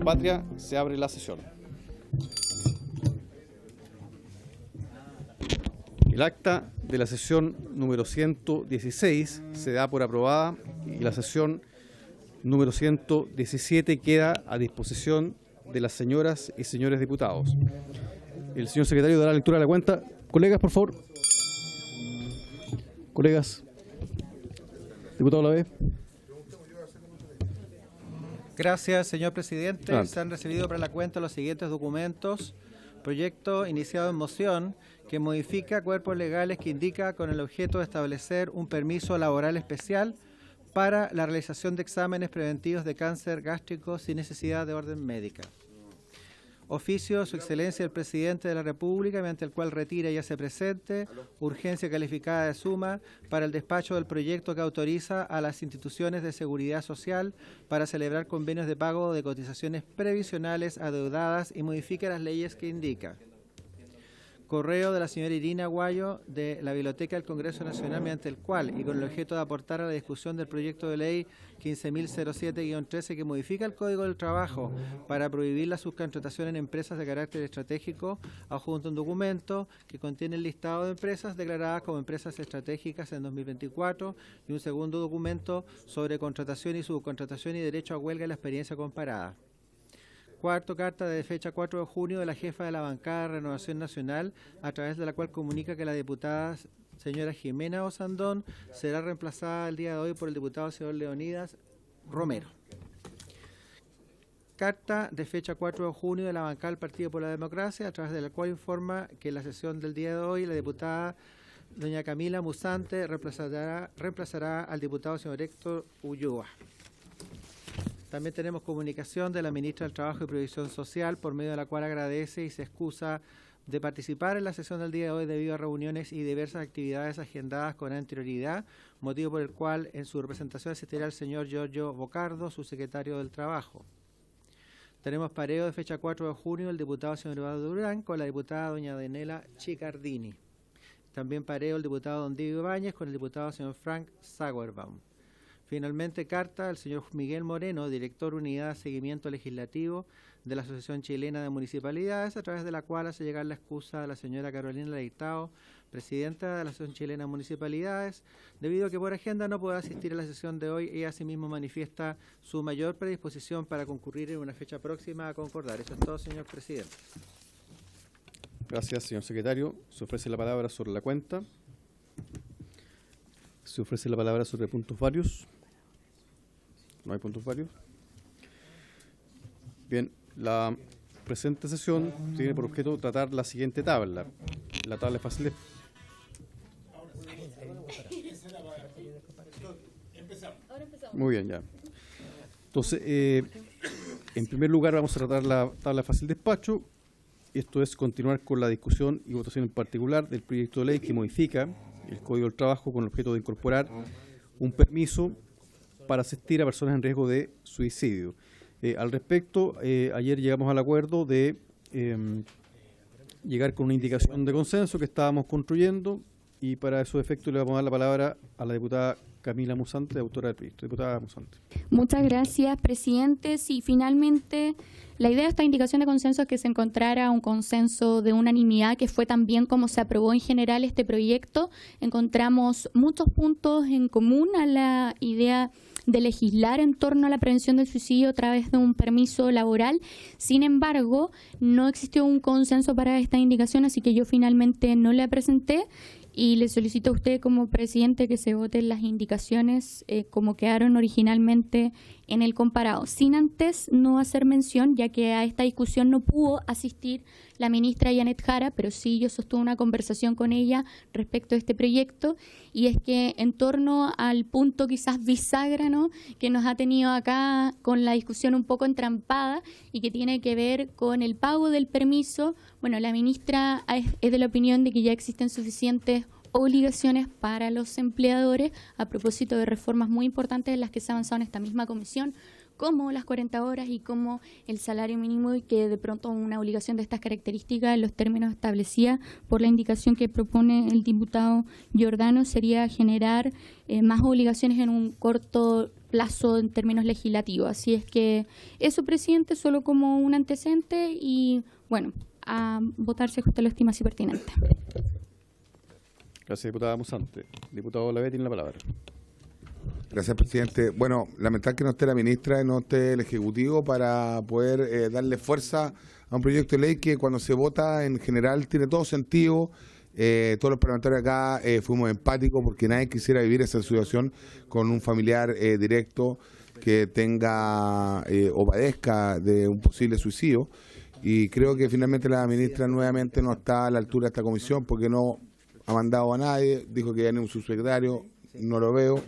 patria, se abre la sesión. El acta de la sesión número 116 se da por aprobada y la sesión número 117 queda a disposición de las señoras y señores diputados. El señor secretario dará lectura de la cuenta. Colegas, por favor. Colegas. Diputado Lavés. Gracias, señor presidente. Adelante. Se han recibido para la cuenta los siguientes documentos. Proyecto iniciado en moción que modifica cuerpos legales que indica con el objeto de establecer un permiso laboral especial para la realización de exámenes preventivos de cáncer gástrico sin necesidad de orden médica. Oficio de su excelencia el presidente de la República, mediante el cual retira y hace presente urgencia calificada de suma para el despacho del proyecto que autoriza a las instituciones de seguridad social para celebrar convenios de pago de cotizaciones previsionales adeudadas y modifica las leyes que indica. Correo de la señora Irina Guayo de la Biblioteca del Congreso Nacional, mediante el cual y con el objeto de aportar a la discusión del proyecto de ley 15.007-13 que modifica el Código del Trabajo para prohibir la subcontratación en empresas de carácter estratégico, adjunto un documento que contiene el listado de empresas declaradas como empresas estratégicas en 2024 y un segundo documento sobre contratación y subcontratación y derecho a huelga y la experiencia comparada. Cuarto, carta de fecha 4 de junio de la jefa de la bancada de Renovación Nacional, a través de la cual comunica que la diputada señora Jimena Osandón será reemplazada el día de hoy por el diputado señor Leonidas Romero. Carta de fecha 4 de junio de la bancada del Partido por la Democracia, a través de la cual informa que en la sesión del día de hoy la diputada doña Camila Musante reemplazará al diputado señor Héctor Ulloa. También tenemos comunicación de la ministra del Trabajo y Previsión Social, por medio de la cual agradece y se excusa de participar en la sesión del día de hoy debido a reuniones y diversas actividades agendadas con anterioridad, motivo por el cual en su representación asistirá el señor Giorgio Bocardo, su secretario del Trabajo. Tenemos pareo de fecha 4 de junio del diputado señor Eduardo Durán con la diputada doña Denela Chicardini. También pareo el diputado don Diego Ibáñez con el diputado señor Frank Sauerbaum. Finalmente, carta al señor Miguel Moreno, director Unidad de Seguimiento Legislativo de la Asociación Chilena de Municipalidades, a través de la cual hace llegar la excusa a la señora Carolina Leitao, presidenta de la Asociación Chilena de Municipalidades, debido a que por agenda no puede asistir a la sesión de hoy y asimismo manifiesta su mayor predisposición para concurrir en una fecha próxima a concordar. Eso es todo, señor presidente. Gracias, señor secretario. Se ofrece la palabra sobre la cuenta. Se ofrece la palabra sobre puntos varios. ¿No hay puntos varios? Bien, la presente sesión tiene por objeto tratar la siguiente tabla. La tabla es fácil de... Muy bien, ya. Entonces, en primer lugar vamos a tratar la tabla de fácil despacho. Esto es continuar con la discusión y votación en particular del proyecto de ley que modifica el Código del Trabajo con el objeto de incorporar un permiso para asistir a personas en riesgo de suicidio. Al respecto, ayer llegamos al acuerdo de llegar con una indicación de consenso que estábamos construyendo y para esos efectos le vamos a dar la palabra a la diputada Camila Musante, autora del proyecto. Diputada Musante. Muchas gracias, presidente. Sí, finalmente la idea de esta indicación de consenso es que se encontrara un consenso de unanimidad, que fue también como se aprobó en general este proyecto. Encontramos muchos puntos en común a la idea de legislar en torno a la prevención del suicidio a través de un permiso laboral. Sin embargo, no existió un consenso para esta indicación, así que yo finalmente no la presenté y le solicito a usted como presidente que se voten las indicaciones como quedaron originalmente en el comparado, sin antes no hacer mención, ya que a esta discusión no pudo asistir la ministra Janet Jara, pero sí yo sostuve una conversación con ella respecto a este proyecto, y es que en torno al punto quizás bisagra, ¿no?, que nos ha tenido acá con la discusión un poco entrampada y que tiene que ver con el pago del permiso, bueno, la ministra es de la opinión de que ya existen suficientes obligaciones para los empleadores a propósito de reformas muy importantes en las que se ha avanzado en esta misma comisión, como las 40 horas y como el salario mínimo, y que de pronto una obligación de estas características en los términos establecidas por la indicación que propone el diputado Giordano sería generar más obligaciones en un corto plazo en términos legislativos. Así es que eso, presidente, solo como un antecedente y, bueno, a votar si usted lo estima así pertinente. Gracias, diputada Musante. Diputado Olavé tiene la palabra. Gracias, presidente. Bueno, lamentar que no esté la ministra y no esté el Ejecutivo para poder darle fuerza a un proyecto de ley que cuando se vota en general tiene todo sentido. Todos los parlamentarios acá fuimos empáticos porque nadie quisiera vivir esa situación con un familiar directo que tenga o padezca de un posible suicidio. Y creo que finalmente la ministra nuevamente no está a la altura de esta comisión porque no ha mandado a nadie, dijo que ya ni un subsecretario, no lo veo.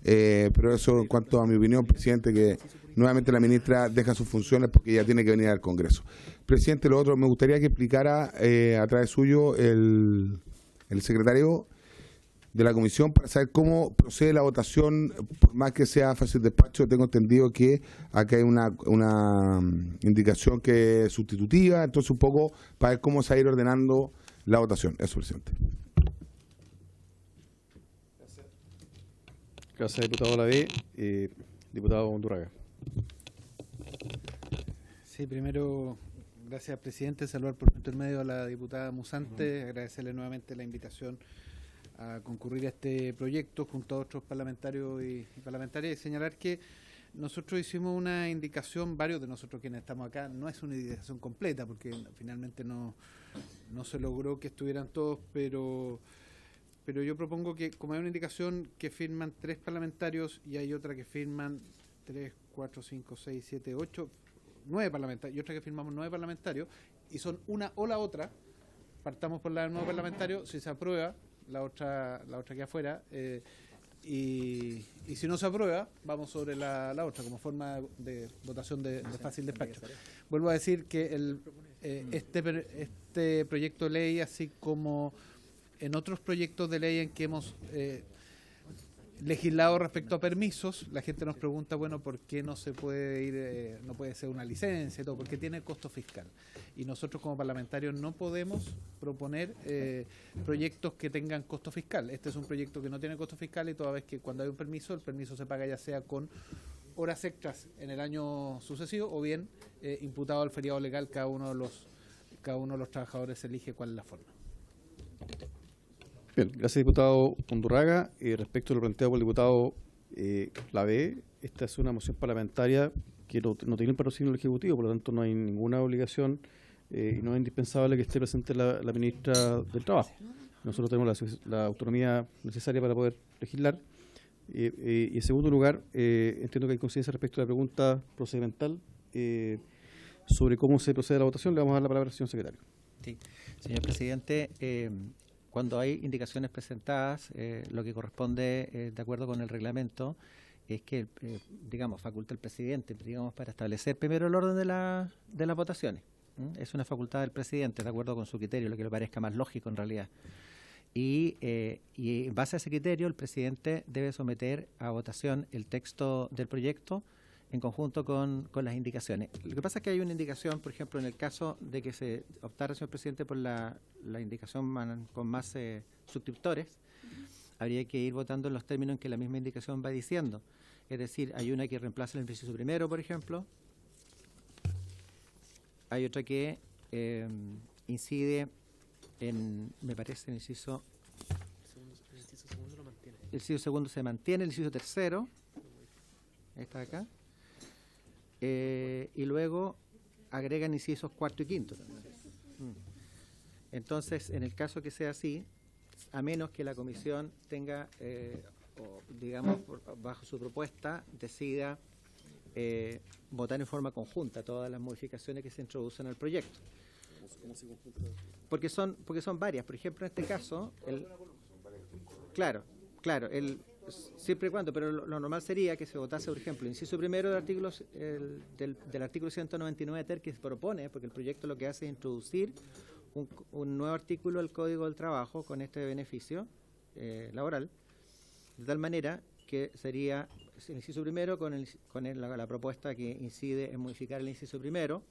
Pero eso en cuanto a mi opinión, presidente, que nuevamente la ministra deja sus funciones porque ya tiene que venir al Congreso. Presidente, lo otro, me gustaría que explicara a través suyo el secretario de la comisión para saber cómo procede la votación, por más que sea fácil despacho. Tengo entendido que acá hay una indicación que es sustitutiva, entonces un poco para ver cómo se va a ir ordenando la votación. Eso, presidente. Gracias, diputado Olavé. Diputado Undurraga. Sí, primero, gracias, presidente. Saludar por intermedio a la diputada Musante, agradecerle nuevamente la invitación a concurrir a este proyecto junto a otros parlamentarios y parlamentarias, y señalar que nosotros hicimos una indicación, varios de nosotros quienes estamos acá, no es una indicación completa porque finalmente no se logró que estuvieran todos, pero yo propongo que, como hay una indicación que firman 3 parlamentarios y hay otra que firman 3, 4, 5, 6, 7, 8, 9 parlamentarios, y otra que firmamos 9 parlamentarios, y son una o la otra, partamos por la del nuevo parlamentario, si se aprueba, la otra queda afuera, y si no se aprueba, vamos sobre la otra, como forma de votación de fácil despacho. Vuelvo a decir que este proyecto de ley, así como en otros proyectos de ley en que hemos legislado respecto a permisos, la gente nos pregunta, bueno, ¿por qué no se puede ir, no puede ser una licencia y todo? Porque tiene costo fiscal. Y nosotros como parlamentarios no podemos proponer proyectos que tengan costo fiscal. Este es un proyecto que no tiene costo fiscal y toda vez que cuando hay un permiso, el permiso se paga ya sea con horas extras en el año sucesivo o bien imputado al feriado legal, cada uno de los trabajadores elige cuál es la forma. Bien, gracias, diputado Undurraga. Respecto a lo planteado por el diputado Olavé, esta es una moción parlamentaria que no tiene el patrocinio del Ejecutivo, por lo tanto no hay ninguna obligación y no es indispensable que esté presente la ministra del Trabajo. Nosotros tenemos la autonomía necesaria para poder legislar. Y en segundo lugar, entiendo que hay conciencia respecto a la pregunta procedimental sobre cómo se procede a la votación. Le vamos a dar la palabra al señor secretario. Sí, señor presidente, cuando hay indicaciones presentadas, lo que corresponde, de acuerdo con el reglamento, es que, faculta el presidente, para establecer primero el orden de las votaciones. Es una facultad del presidente, de acuerdo con su criterio, lo que le parezca más lógico en realidad. Y en base a ese criterio, el presidente debe someter a votación el texto del proyecto en conjunto con las indicaciones. Lo que pasa es que hay una indicación, por ejemplo, en el caso de que se optara, señor presidente, por la indicación con más suscriptores, habría que ir votando en los términos en que la misma indicación va diciendo. Es decir, hay una que reemplaza el inciso primero, por ejemplo. Hay otra que incide en, me parece, el inciso segundo lo mantiene. El inciso segundo se mantiene, el inciso tercero está acá. Y luego agregan incisos cuarto y quinto también. Entonces, en el caso que sea así, a menos que la comisión tenga, bajo su propuesta, decida votar en forma conjunta todas las modificaciones que se introducen al proyecto. Porque son varias. Por ejemplo, en este caso, siempre y cuando, pero lo normal sería que se votase, por ejemplo, el inciso primero del artículo 199 ter, que se propone, porque el proyecto lo que hace es introducir un nuevo artículo al Código del Trabajo con este beneficio laboral, de tal manera que sería el inciso primero con la propuesta que incide en modificar el inciso primero,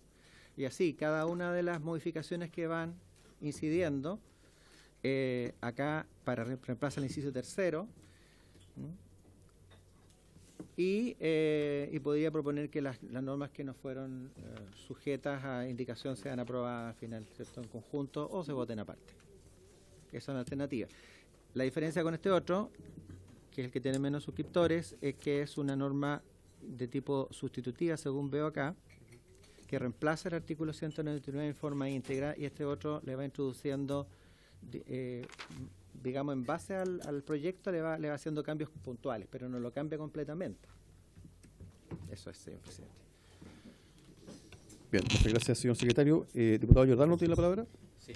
y así cada una de las modificaciones que van incidiendo acá para reemplazar el inciso tercero, y podría proponer que las normas que no fueron sujetas a indicación sean aprobadas al final, ¿cierto?, en conjunto o se voten aparte. Esa es una alternativa. La diferencia con este otro, que es el que tiene menos suscriptores, es que es una norma de tipo sustitutiva, según veo acá, que reemplaza el artículo 199 en forma íntegra, y este otro le va introduciendo, digamos, en base al proyecto, le va haciendo cambios puntuales, pero no lo cambia completamente. Eso es, señor presidente. Bien, muchas gracias, señor secretario. Diputado Giordano, ¿tiene la palabra? Sí.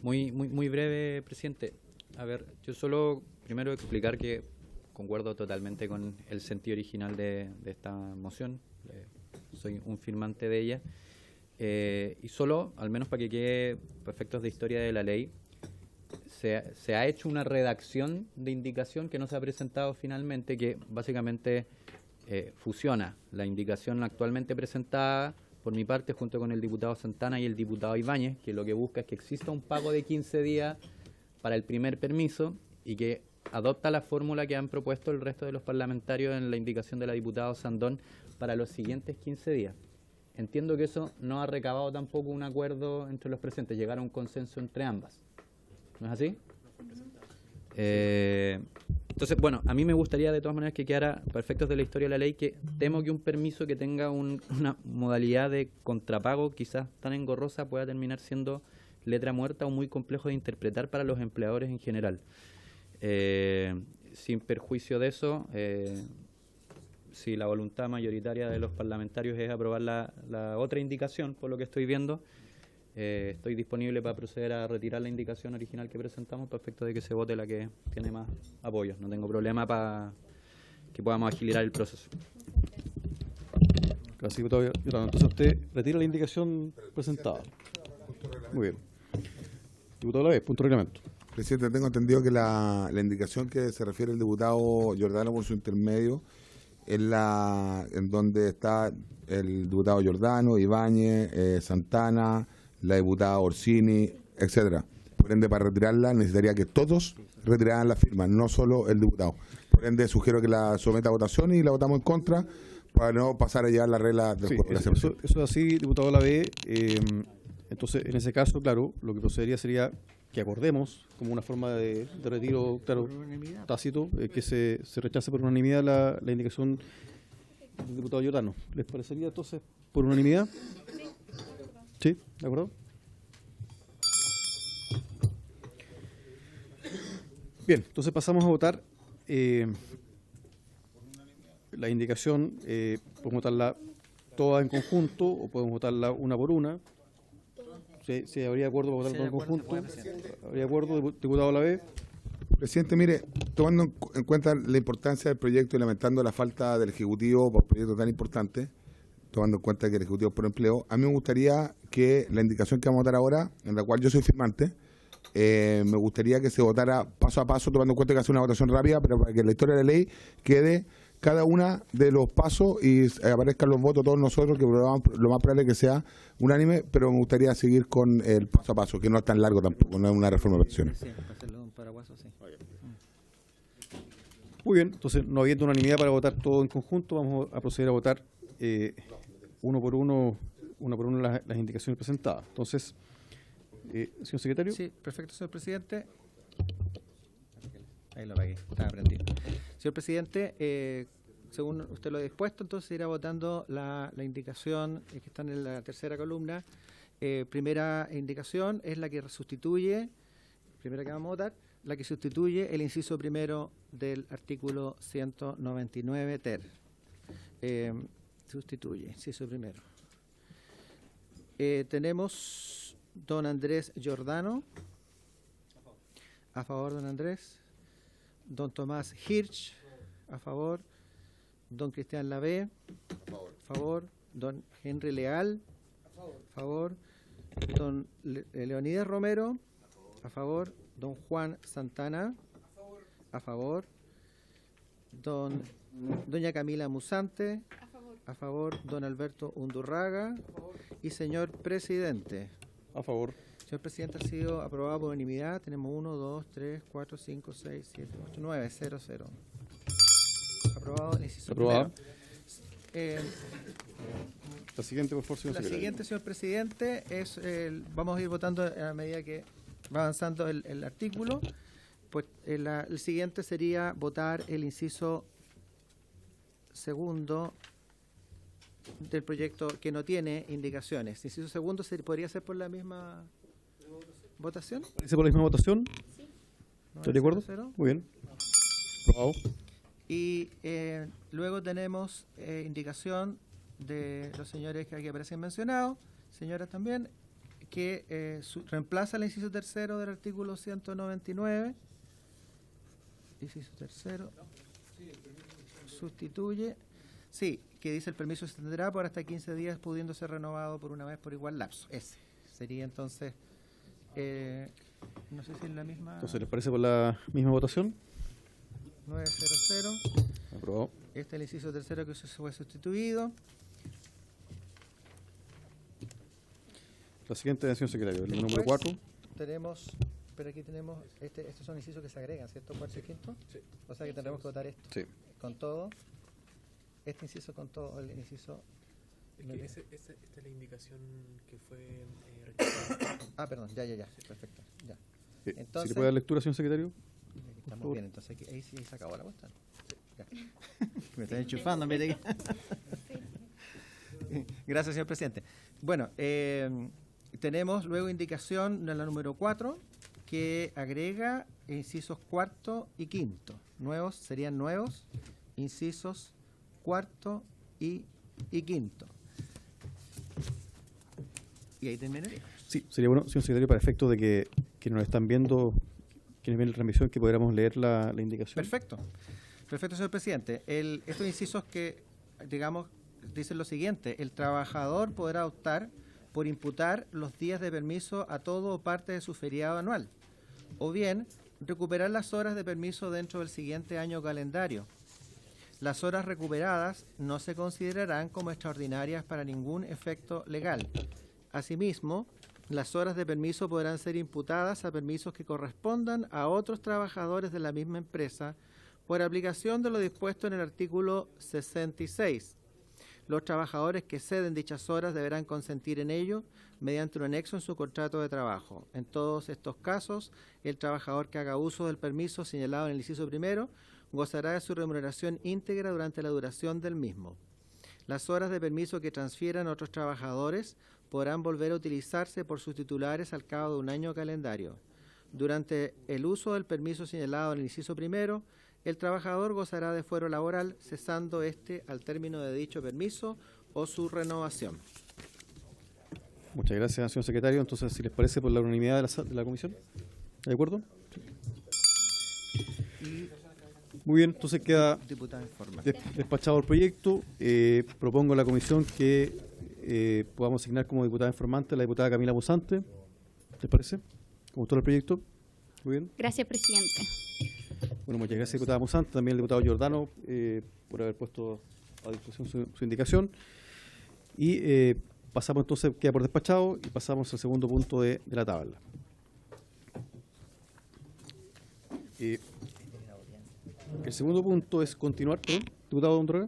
Muy breve, presidente. A ver, yo solo primero explicar que concuerdo totalmente con el sentido original de esta moción. Soy un firmante de ella. Y solo, al menos para que quede para efectos de historia de la ley, se ha hecho una redacción de indicación que no se ha presentado finalmente, que básicamente fusiona la indicación actualmente presentada por mi parte junto con el diputado Santana y el diputado Ibáñez, que lo que busca es que exista un pago de 15 días para el primer permiso y que adopta la fórmula que han propuesto el resto de los parlamentarios en la indicación de la diputada Sandón para los siguientes 15 días. Entiendo que eso no ha recabado tampoco un acuerdo entre los presentes, llegar a un consenso entre ambas. ¿No es así? Entonces, bueno, a mí me gustaría de todas maneras que quedara, para efectos de la historia de la ley, que temo que un permiso que tenga una modalidad de contrapago quizás tan engorrosa pueda terminar siendo letra muerta o muy complejo de interpretar para los empleadores en general. Sin perjuicio de eso, si la voluntad mayoritaria de los parlamentarios es aprobar la otra indicación, por lo que estoy viendo, estoy disponible para proceder a retirar la indicación original que presentamos para efecto de que se vote la que tiene más apoyo. No tengo problema para que podamos agilizar el proceso. Gracias, diputado Giordano. Entonces usted retira la indicación presentada. Muy bien. Diputado Lavés, punto de reglamento. Presidente, tengo entendido que la indicación que se refiere el diputado Giordano por su intermedio es en donde está el diputado Giordano, Ibáñez, Santana, la diputada Orsini, etcétera. Por ende, para retirarla necesitaría que todos retiraran la firma, no solo el diputado. Por ende, sugiero que la someta a votación y la votamos en contra para no pasar a llevar la regla del juego. Eso es así, diputado Lavés. Entonces, en ese caso, claro, lo que procedería sería que acordemos como una forma de retiro, claro, tácito, que se rechace por unanimidad la indicación del diputado Giordano. ¿Les parecería entonces por unanimidad? Sí, ¿de acuerdo? Bien, entonces pasamos a votar la indicación. Podemos votarla toda en conjunto o podemos votarla una por una. Si habría acuerdo para votarla en conjunto. ¿Habría acuerdo, diputado Lavés? Presidente, mire, tomando en cuenta la importancia del proyecto y lamentando la falta del Ejecutivo por un proyecto tan importante, tomando en cuenta que el Ejecutivo es por empleo, a mí me gustaría que la indicación que vamos a votar ahora, en la cual yo soy firmante, me gustaría que se votara paso a paso, tomando en cuenta que hace una votación rápida, pero para que en la historia de la ley quede cada una de los pasos y aparezcan los votos todos nosotros, que lo más probable es que sea unánime, pero me gustaría seguir con el paso a paso, que no es tan largo tampoco, no es una reforma de pensiones. Sí, para hacerlo un paraguaso, sí. Muy bien, entonces no habiendo unanimidad para votar todo en conjunto, vamos a proceder a votar una por uno las indicaciones presentadas. Entonces, señor secretario. Sí, perfecto, señor presidente. Ahí lo apagué, estaba prendido. Señor presidente, según usted lo ha dispuesto, entonces irá votando la indicación que está en la tercera columna. Primera indicación es la que sustituye, primera que vamos a votar, la que sustituye el inciso primero del artículo 199 ter. Sustituye, inciso primero. Tenemos don Andrés Giordano. A favor, don Andrés. Don Tomás Hirsch, a favor. Don Cristian Lavés, a favor. Don Henry Leal, a favor. Don Leonidas Romero, a favor. Don Juan Santana, a favor. Doña Camila Musante, a favor. Don Alberto Undurraga y señor presidente. A favor. Señor presidente, ha sido aprobado por unanimidad. Tenemos 1, 2, 3, 4, 5, 6, 7, 8, 9, 0, 0. Aprobado el inciso Aprobado. primero. La siguiente, por favor, señor La secretario. siguiente, señor presidente, vamos a ir votando a medida que va avanzando el artículo. Pues el siguiente sería votar el inciso segundo del proyecto que no tiene indicaciones. Inciso segundo podría ser por la misma votación. ¿Parece por la misma votación? ¿Estoy de acuerdo? 900. Muy bien. Aprobado. Y luego tenemos indicación de los señores que aquí aparecen mencionados, señoras también, que reemplaza el inciso tercero del artículo 199. Inciso tercero. Sustituye. Sí, que dice el permiso se extenderá por hasta 15 días, pudiendo ser renovado por una vez por igual lapso. Ese sería entonces, no sé si es la misma. Entonces, ¿les parece por la misma votación? 900. Aprobado. Este es el inciso tercero que se fue sustituido. La siguiente, señor secretario, el número Después 4. Tenemos, pero aquí tenemos, estos son incisos que se agregan, ¿cierto? ¿Cuarto y quinto? Sí. O sea que tendremos que votar esto. Sí. Con todo. Este inciso con todo, el inciso. Es que esta es la indicación que fue rechazada. Ah, perdón, ya. Perfecto. Ya. ¿Si Entonces, le puede dar lectura, señor secretario? estamos favor. bien, entonces ahí sí se acabó la cuestión. Sí, ya. Me están enchufando, mire. Gracias, señor presidente. Bueno, tenemos luego indicación en la número 4 que agrega incisos cuarto y quinto. Serían nuevos incisos cuarto y quinto. Y ahí terminaría. Sí, sería bueno, señor secretario, para efectos de que nos están viendo, quienes ven la transmisión, que podamos leer la indicación. Perfecto, señor presidente. Estos incisos que, digamos, dicen lo siguiente: el trabajador podrá optar por imputar los días de permiso a todo o parte de su feriado anual, o bien recuperar las horas de permiso dentro del siguiente año calendario. Las horas recuperadas no se considerarán como extraordinarias para ningún efecto legal. Asimismo, las horas de permiso podrán ser imputadas a permisos que correspondan a otros trabajadores de la misma empresa por aplicación de lo dispuesto en el artículo 66. Los trabajadores que ceden dichas horas deberán consentir en ello mediante un anexo en su contrato de trabajo. En todos estos casos, el trabajador que haga uso del permiso señalado en el inciso primero gozará de su remuneración íntegra durante la duración del mismo. Las horas de permiso que transfieran otros trabajadores podrán volver a utilizarse por sus titulares al cabo de un año calendario. Durante el uso del permiso señalado en el inciso primero, el trabajador gozará de fuero laboral, cesando este al término de dicho permiso o su renovación. Muchas gracias, señor secretario. Entonces, si les parece, por la unanimidad de la comisión. ¿De acuerdo? Muy bien, entonces queda Diputada informa. despachado el proyecto. Propongo a la comisión que podamos asignar como diputada informante a la diputada Camila Musante. ¿Les parece? ¿Cómo está el proyecto? Muy bien. Gracias, presidente. Bueno, muchas gracias, diputada Musante, también el diputado Giordano, por haber puesto a disposición su indicación. Y pasamos entonces, queda por despachado, y pasamos al segundo punto de la tabla. El segundo punto es continuar, perdón, diputado Ondroga.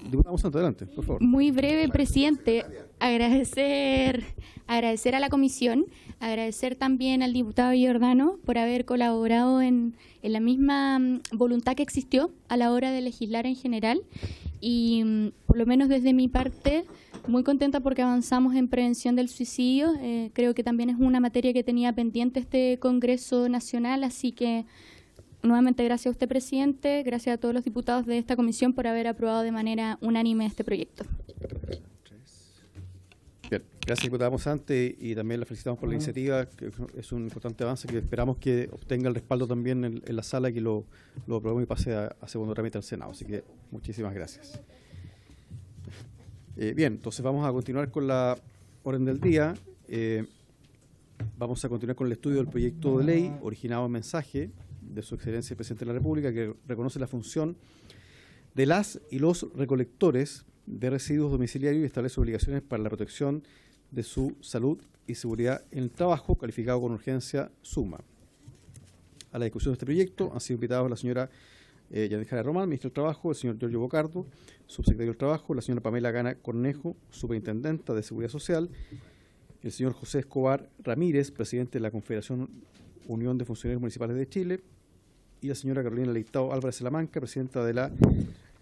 Diputado Musante, adelante, por favor. Muy breve, presidente. Agradecer a la comisión, agradecer también al diputado Giordano por haber colaborado en la misma voluntad que existió a la hora de legislar en general. Y por lo menos desde mi parte, muy contenta porque avanzamos en prevención del suicidio. Creo que también es una materia que tenía pendiente este Congreso Nacional, así que nuevamente gracias a usted, presidente, gracias a todos los diputados de esta comisión por haber aprobado de manera unánime este proyecto. Bien, gracias, diputada Musante, y también la felicitamos por la iniciativa, que es un importante avance que esperamos que obtenga el respaldo también en la sala, que lo aprobemos y pase a segundo trámite al Senado. Así que muchísimas gracias. Bien, entonces vamos a continuar con la orden del día. Vamos a continuar con el estudio del proyecto de ley originado en mensaje de Su Excelencia el Presidente de la República, que reconoce la función de las y los recolectores de residuos domiciliarios y establece obligaciones para la protección de su salud y seguridad en el trabajo, calificado con urgencia suma. A la discusión de este proyecto han sido invitados la señora Yadijara Román, ministro del Trabajo, el señor Giorgio Bocardo, subsecretario del Trabajo, la señora Pamela Gana Cornejo, superintendenta de Seguridad Social, el señor José Escobar Ramírez, presidente de la Confederación Unión de Funcionarios Municipales de Chile, y la señora Carolina Leitao Álvarez Salamanca, presidenta de la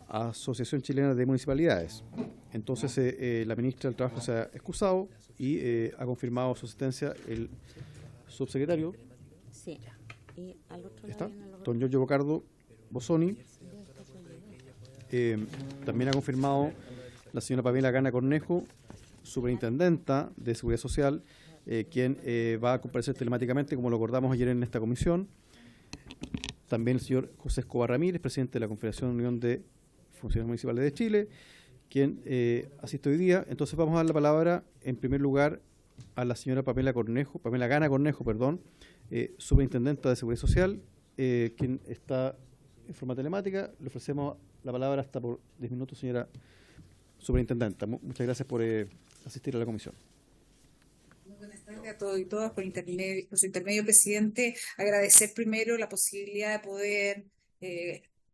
Asociación Chilena de Municipalidades. Entonces, la ministra del Trabajo se ha excusado y ha confirmado su asistencia el subsecretario. Sí. Y al otro ¿Está? lado Don Giorgio Bocardo Bosoni. También ha confirmado la señora Pamela Gana Cornejo, superintendenta de Seguridad Social, quien va a comparecer telemáticamente, como lo acordamos ayer en esta comisión. También el señor José Escobar Ramírez, presidente de la Confederación Unión de Funcionarios Municipales de Chile, quien asiste hoy día. Entonces vamos a dar la palabra, en primer lugar, a la señora Pamela Gana Cornejo, superintendenta de Seguridad Social, quien está en forma telemática. Le ofrecemos la palabra hasta por 10 minutos, señora superintendenta. Muchas gracias por asistir a la comisión. Muy buenas tardes a todos y todas. Por su intermedio, presidente, agradecer primero la posibilidad de poder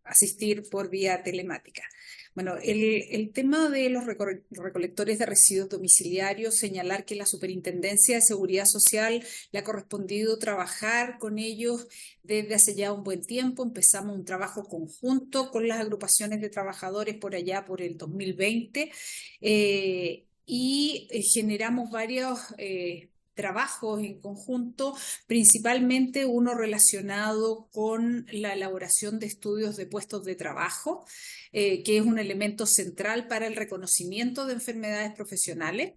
asistir por vía telemática. Bueno, el tema de los recolectores de residuos domiciliarios, señalar que la Superintendencia de Seguridad Social le ha correspondido trabajar con ellos desde hace ya un buen tiempo. Empezamos un trabajo conjunto con las agrupaciones de trabajadores por allá por el 2020 y generamos varios trabajos en conjunto, principalmente uno relacionado con la elaboración de estudios de puestos de trabajo, que es un elemento central para el reconocimiento de enfermedades profesionales.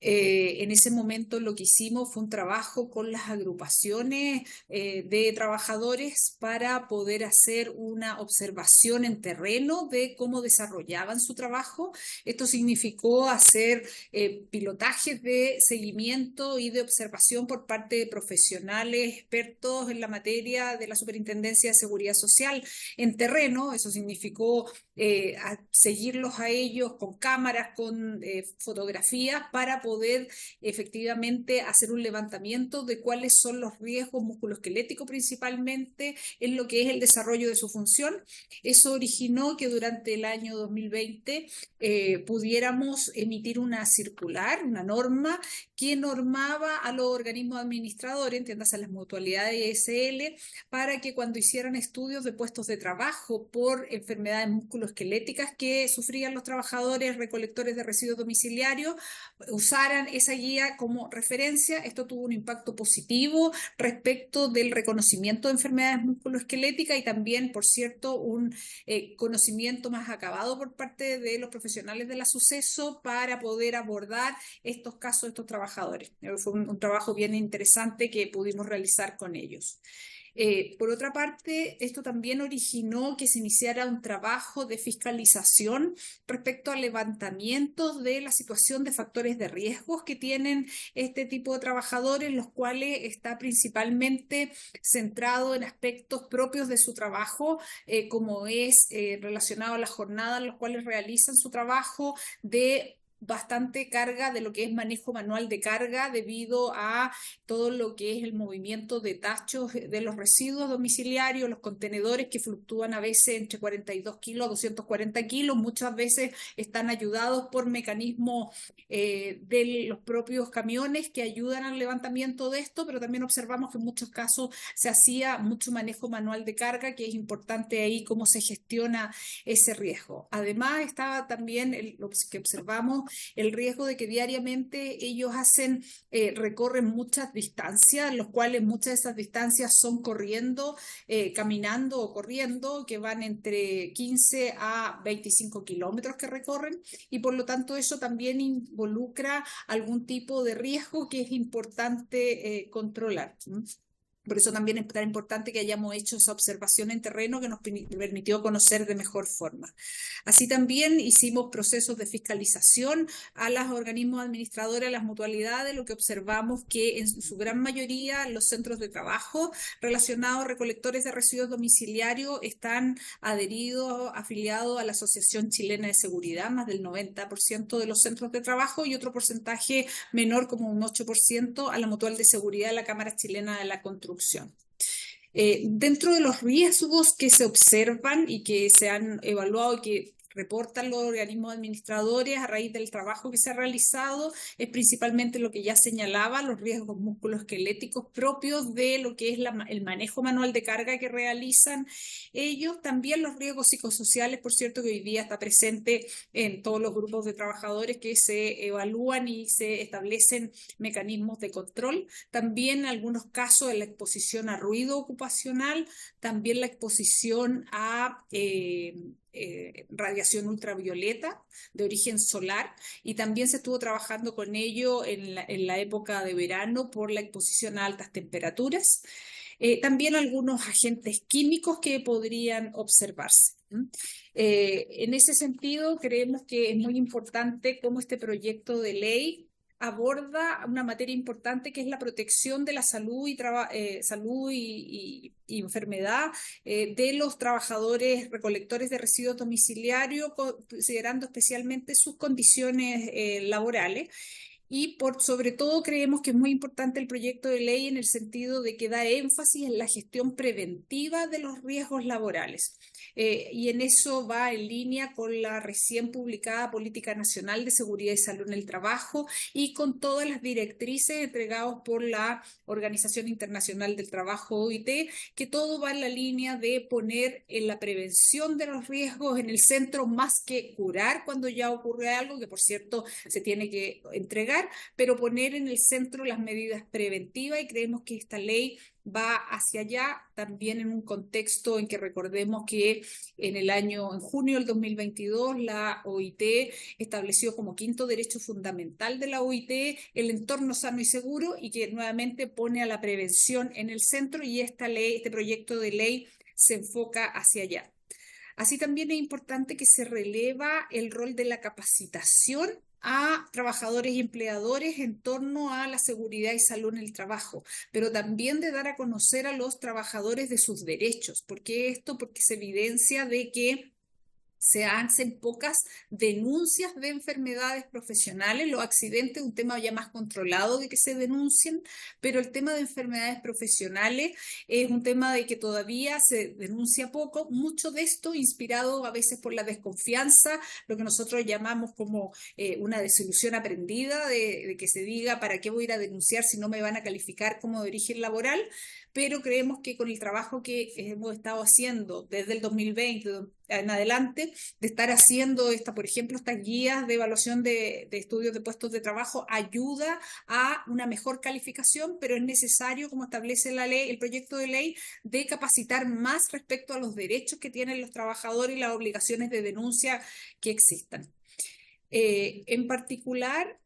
En ese momento lo que hicimos fue un trabajo con las agrupaciones de trabajadores para poder hacer una observación en terreno de cómo desarrollaban su trabajo. Esto significó hacer pilotajes de seguimiento y de observación por parte de profesionales expertos en la materia de la Superintendencia de Seguridad Social en terreno. Eso significó seguirlos a ellos con cámaras, con fotografías, para poder efectivamente hacer un levantamiento de cuáles son los riesgos musculoesqueléticos principalmente en lo que es el desarrollo de su función. Eso originó que durante el año 2020 pudiéramos emitir una circular, una norma que normaba a los organismos administradores, entiéndase a las mutualidades ESL, para que cuando hicieran estudios de puestos de trabajo por enfermedades musculoesqueléticas que sufrían los trabajadores recolectores de residuos domiciliarios, usaran esa guía como referencia. Esto tuvo un impacto positivo respecto del reconocimiento de enfermedades musculoesqueléticas y también, por cierto, un conocimiento más acabado por parte de los profesionales del suceso para poder abordar estos casos, estos trabajadores. Fue un trabajo bien interesante que pudimos realizar con ellos. Por otra parte, esto también originó que se iniciara un trabajo de fiscalización respecto al levantamiento de la situación de factores de riesgos que tienen este tipo de trabajadores, los cuales está principalmente centrado en aspectos propios de su trabajo, como es relacionado a la jornada en los cuales realizan su trabajo, de bastante carga de lo que es manejo manual de carga debido a todo lo que es el movimiento de tachos de los residuos domiciliarios, los contenedores que fluctúan a veces entre 42 kilos a 240 kilos, muchas veces están ayudados por mecanismos de los propios camiones que ayudan al levantamiento de esto, pero también observamos que en muchos casos se hacía mucho manejo manual de carga, que es importante ahí cómo se gestiona ese riesgo. Además estaba también lo que observamos, el riesgo de que diariamente ellos recorren muchas distancias, los cuales muchas de esas distancias son corriendo, caminando o corriendo, que van entre 15 a 25 kilómetros que recorren, y por lo tanto eso también involucra algún tipo de riesgo que es importante controlar. Por eso también es tan importante que hayamos hecho esa observación en terreno que nos permitió conocer de mejor forma. Así también hicimos procesos de fiscalización a los organismos administradores, a las mutualidades, lo que observamos que en su gran mayoría los centros de trabajo relacionados a recolectores de residuos domiciliarios están adheridos, afiliados a la Asociación Chilena de Seguridad, más del 90% de los centros de trabajo, y otro porcentaje menor, como un 8%, a la Mutual de Seguridad de la Cámara Chilena de la Construcción. Dentro de los riesgos que se observan y que se han evaluado y que reportan los organismos administradores a raíz del trabajo que se ha realizado, es principalmente lo que ya señalaba, los riesgos musculoesqueléticos propios de lo que es el manejo manual de carga que realizan ellos, también los riesgos psicosociales, por cierto, que hoy día está presente en todos los grupos de trabajadores que se evalúan y se establecen mecanismos de control, también en algunos casos de la exposición a ruido ocupacional, también la exposición a radiación ultravioleta de origen solar, y también se estuvo trabajando con ello en la época de verano por la exposición a altas temperaturas. También algunos agentes químicos que podrían observarse. En ese sentido, creemos que es muy importante cómo este proyecto de ley aborda una materia importante que es la protección de la salud y enfermedad de los trabajadores recolectores de residuos domiciliarios, considerando especialmente sus condiciones laborales. Y sobre todo creemos que es muy importante el proyecto de ley en el sentido de que da énfasis en la gestión preventiva de los riesgos laborales. Y en eso va en línea con la recién publicada Política Nacional de Seguridad y Salud en el Trabajo y con todas las directrices entregadas por la Organización Internacional del Trabajo, OIT, que todo va en la línea de poner en la prevención de los riesgos en el centro más que curar cuando ya ocurre algo, que por cierto se tiene que entregar, pero poner en el centro las medidas preventivas, y creemos que esta ley va hacia allá, también en un contexto en que recordemos que en junio del 2022 la OIT estableció como quinto derecho fundamental de la OIT el entorno sano y seguro, y que nuevamente pone a la prevención en el centro, y este proyecto de ley se enfoca hacia allá. Así también es importante que se releva el rol de la capacitación a trabajadores y empleadores en torno a la seguridad y salud en el trabajo, pero también de dar a conocer a los trabajadores de sus derechos. ¿Por qué esto? Porque se evidencia de que se hacen pocas denuncias de enfermedades profesionales. Los accidentes, un tema ya más controlado de que se denuncien, pero el tema de enfermedades profesionales es un tema de que todavía se denuncia poco, mucho de esto inspirado a veces por la desconfianza, lo que nosotros llamamos como una desilusión aprendida, de que se diga, ¿para qué voy a ir a denunciar si no me van a calificar como de origen laboral? Pero creemos que con el trabajo que hemos estado haciendo desde el 2020 en adelante, de estar haciendo por ejemplo, estas guías de evaluación de estudios de puestos de trabajo, ayuda a una mejor calificación, pero es necesario, como establece la ley, el proyecto de ley, de capacitar más respecto a los derechos que tienen los trabajadores y las obligaciones de denuncia que existan. En particular,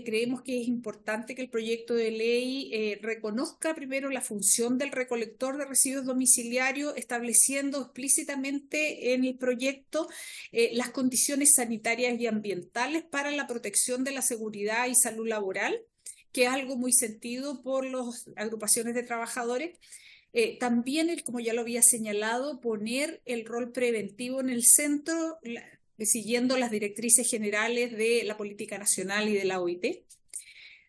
creemos que es importante que el proyecto de ley reconozca primero la función del recolector de residuos domiciliarios, estableciendo explícitamente en el proyecto las condiciones sanitarias y ambientales para la protección de la seguridad y salud laboral, que es algo muy sentido por las agrupaciones de trabajadores. También, como ya lo había señalado, poner el rol preventivo en el centro, siguiendo las directrices generales de la política nacional y de la OIT.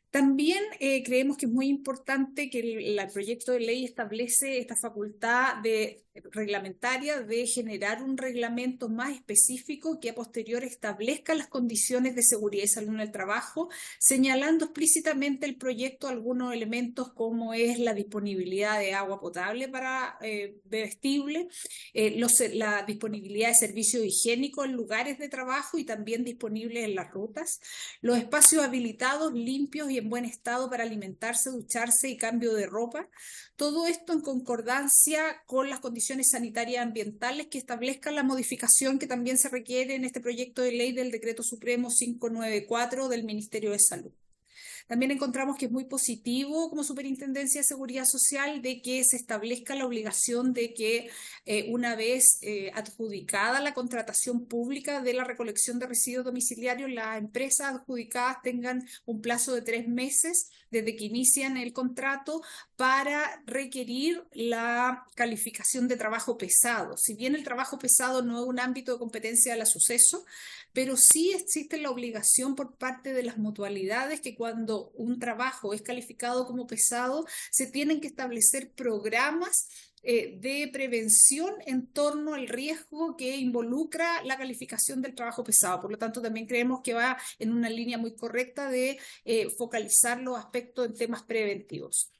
También creemos que es muy importante que el proyecto de ley establece esta facultad reglamentaria de generar un reglamento más específico que a posterior establezca las condiciones de seguridad y salud en el trabajo, señalando explícitamente el proyecto algunos elementos como es la disponibilidad de agua potable para bebestible, la disponibilidad de servicios higiénicos en lugares de trabajo y también disponibles en las rutas, los espacios habilitados, limpios y en buen estado para alimentarse, ducharse y cambio de ropa. Todo esto en concordancia con las condiciones sanitarias y ambientales que establezcan la modificación que también se requiere en este proyecto de ley del Decreto Supremo 594 del Ministerio de Salud. También encontramos que es muy positivo como Superintendencia de Seguridad Social de que se establezca la obligación de que una vez adjudicada la contratación pública de la recolección de residuos domiciliarios, las empresas adjudicadas tengan un plazo de 3 meses desde que inician el contrato para requerir la calificación de trabajo pesado. Si bien el trabajo pesado no es un ámbito de competencia de la Suceso, pero sí existe la obligación por parte de las mutualidades que cuando cuando un trabajo es calificado como pesado, se tienen que establecer programas de prevención en torno al riesgo que involucra la calificación del trabajo pesado. Por lo tanto, también creemos que va en una línea muy correcta de focalizar los aspectos en temas preventivos.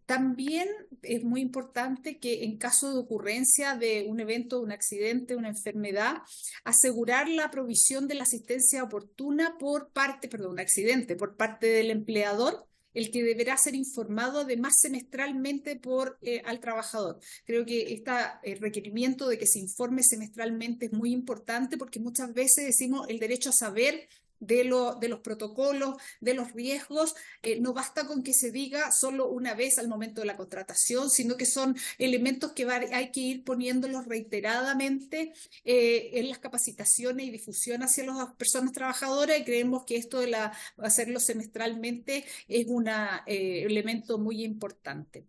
También es muy importante que en caso de ocurrencia de un evento, un accidente, una enfermedad, asegurar la provisión de la asistencia oportuna por parte del empleador, el que deberá ser informado además semestralmente al trabajador. Creo que este requerimiento de que se informe semestralmente es muy importante, porque muchas veces decimos el derecho a saber de los protocolos, de los riesgos, no basta con que se diga solo una vez al momento de la contratación, sino que son elementos que hay que ir poniéndolos reiteradamente en las capacitaciones y difusión hacia las personas trabajadoras, y creemos que esto de hacerlo semestralmente es un elemento muy importante.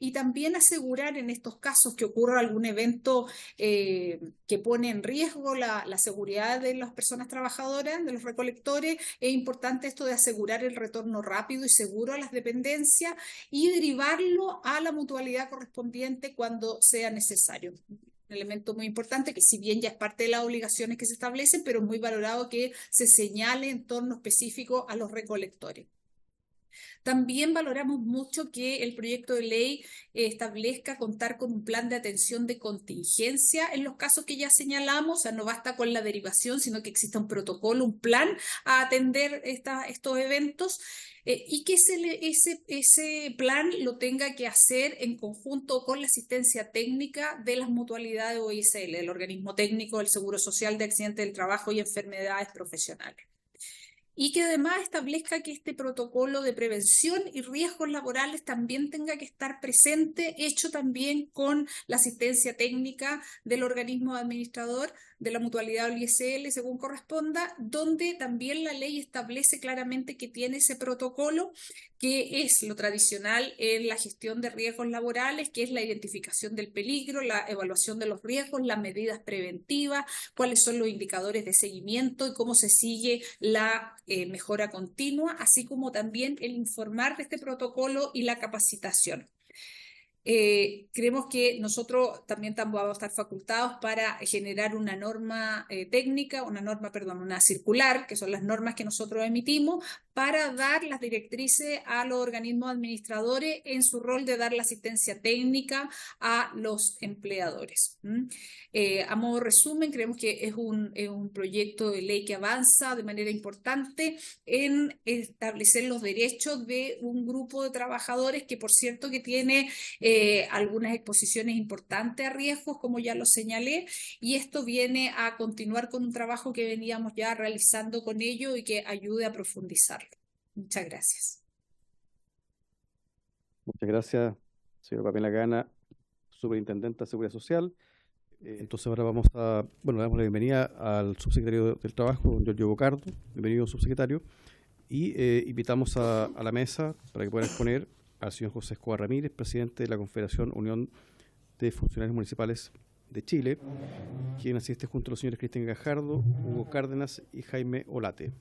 Y también asegurar en estos casos que ocurra algún evento que pone en riesgo la seguridad de las personas trabajadoras, de los recolectores, es importante esto de asegurar el retorno rápido y seguro a las dependencias y derivarlo a la mutualidad correspondiente cuando sea necesario. Un elemento muy importante que, si bien ya es parte de las obligaciones que se establecen, pero es muy valorado que se señale en torno específico a los recolectores. También valoramos mucho que el proyecto de ley establezca contar con un plan de atención de contingencia en los casos que ya señalamos. O sea, no basta con la derivación, sino que exista un protocolo, un plan a atender estos eventos, y que ese plan lo tenga que hacer en conjunto con la asistencia técnica de las mutualidades OISL, el organismo técnico del Seguro Social de Accidentes del Trabajo y Enfermedades Profesionales. Y que además establezca que este protocolo de prevención y riesgos laborales también tenga que estar presente, hecho también con la asistencia técnica del organismo administrador de la mutualidad o el ISL, según corresponda, donde también la ley establece claramente que tiene ese protocolo, que es lo tradicional en la gestión de riesgos laborales, que es la identificación del peligro, la evaluación de los riesgos, las medidas preventivas, cuáles son los indicadores de seguimiento y cómo se sigue la mejora continua, así como también el informar de este protocolo y la capacitación. Creemos que nosotros también vamos a estar facultados para generar una norma técnica, una circular, que son las normas que nosotros emitimos, para dar las directrices a los organismos administradores en su rol de dar la asistencia técnica a los empleadores. A modo de resumen, creemos que es un proyecto de ley que avanza de manera importante en establecer los derechos de un grupo de trabajadores que, por cierto, que tiene algunas exposiciones importantes a riesgos, como ya lo señalé, y esto viene a continuar con un trabajo que veníamos ya realizando con ello y que ayude a profundizarlo. Muchas gracias. Muchas gracias, señora Pamela Gana, Superintendenta de Seguridad Social. Entonces ahora le damos la bienvenida al subsecretario del Trabajo, don Giorgio Bocardo. Bienvenido, subsecretario. Y invitamos a la mesa para que puedan exponer al señor José Escobar Ramírez, presidente de la Confederación Unión de Funcionarios Municipales de Chile, quien asiste junto a los señores Cristian Gajardo, Hugo Cárdenas y Jaime Olate.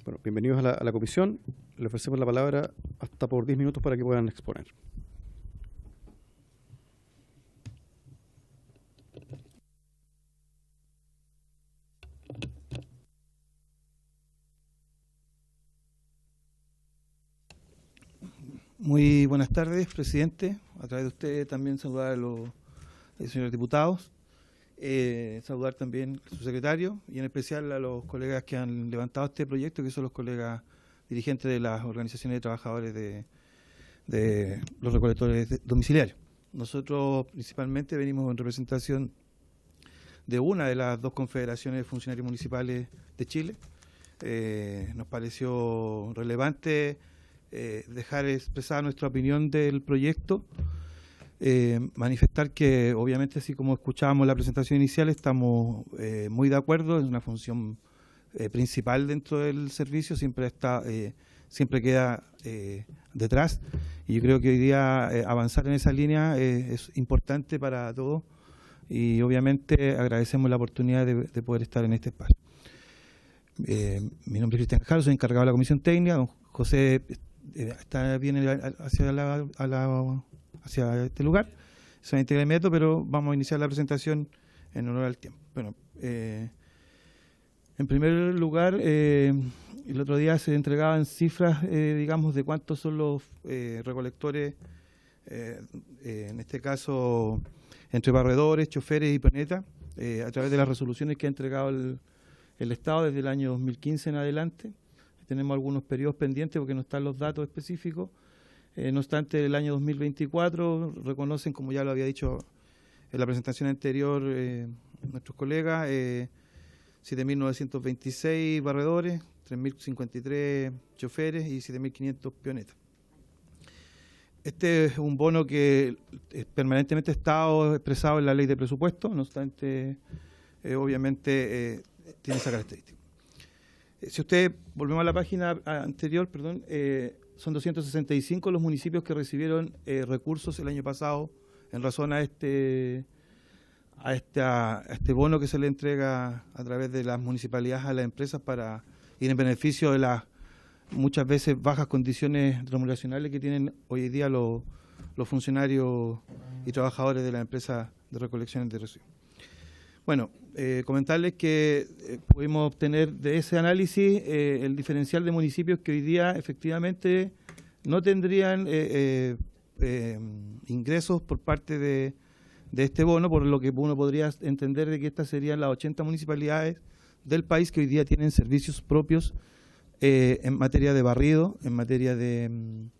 Bueno, bienvenidos a la comisión. Le ofrecemos la palabra hasta por 10 minutos para que puedan exponer. Muy buenas tardes, presidente. A través de usted también saludar a los señores diputados, saludar también a su secretario y en especial a los colegas que han levantado este proyecto, que son los colegas dirigentes de las organizaciones de trabajadores de los recolectores domiciliarios. Nosotros principalmente venimos en representación de una de las dos confederaciones de funcionarios municipales de Chile. Nos pareció relevante dejar expresada nuestra opinión del proyecto, manifestar que obviamente, así como escuchábamos la presentación inicial, estamos muy de acuerdo. Es una función principal dentro del servicio, siempre queda detrás, y yo creo que hoy día avanzar en esa línea es importante para todos, y obviamente agradecemos la oportunidad de poder estar en este espacio. Mi nombre es Cristian Jaro, soy encargado de la Comisión Técnica. Don José viene hacia este lugar, se va a integrar inmediato, pero vamos a iniciar la presentación en honor al tiempo. Bueno, en primer lugar, el otro día se entregaban cifras, digamos, de cuántos son los recolectores, en este caso, entre barredores, choferes y peonetas, a través de las resoluciones que ha entregado el Estado desde el año 2015 en adelante. Tenemos algunos periodos pendientes porque no están los datos específicos. No obstante, el año 2024 reconocen, como ya lo había dicho en la presentación anterior nuestros colegas, 7.926 barredores, 3.053 choferes y 7.500 peonetas. Este es un bono que permanentemente ha estado expresado en la ley de presupuesto, no obstante, obviamente tiene esa característica. Si usted, volvemos a la página anterior, perdón, son 265 los municipios que recibieron recursos el año pasado en razón a este bono que se le entrega a través de las municipalidades a las empresas para ir en beneficio de las muchas veces bajas condiciones remuneracionales que tienen hoy día los funcionarios y trabajadores de las empresas de recolección de residuos. Bueno, comentarles que pudimos obtener de ese análisis el diferencial de municipios que hoy día efectivamente no tendrían ingresos por parte de este bono, por lo que uno podría entender de que estas serían las 80 municipalidades del país que hoy día tienen servicios propios en materia de barrido, en materia de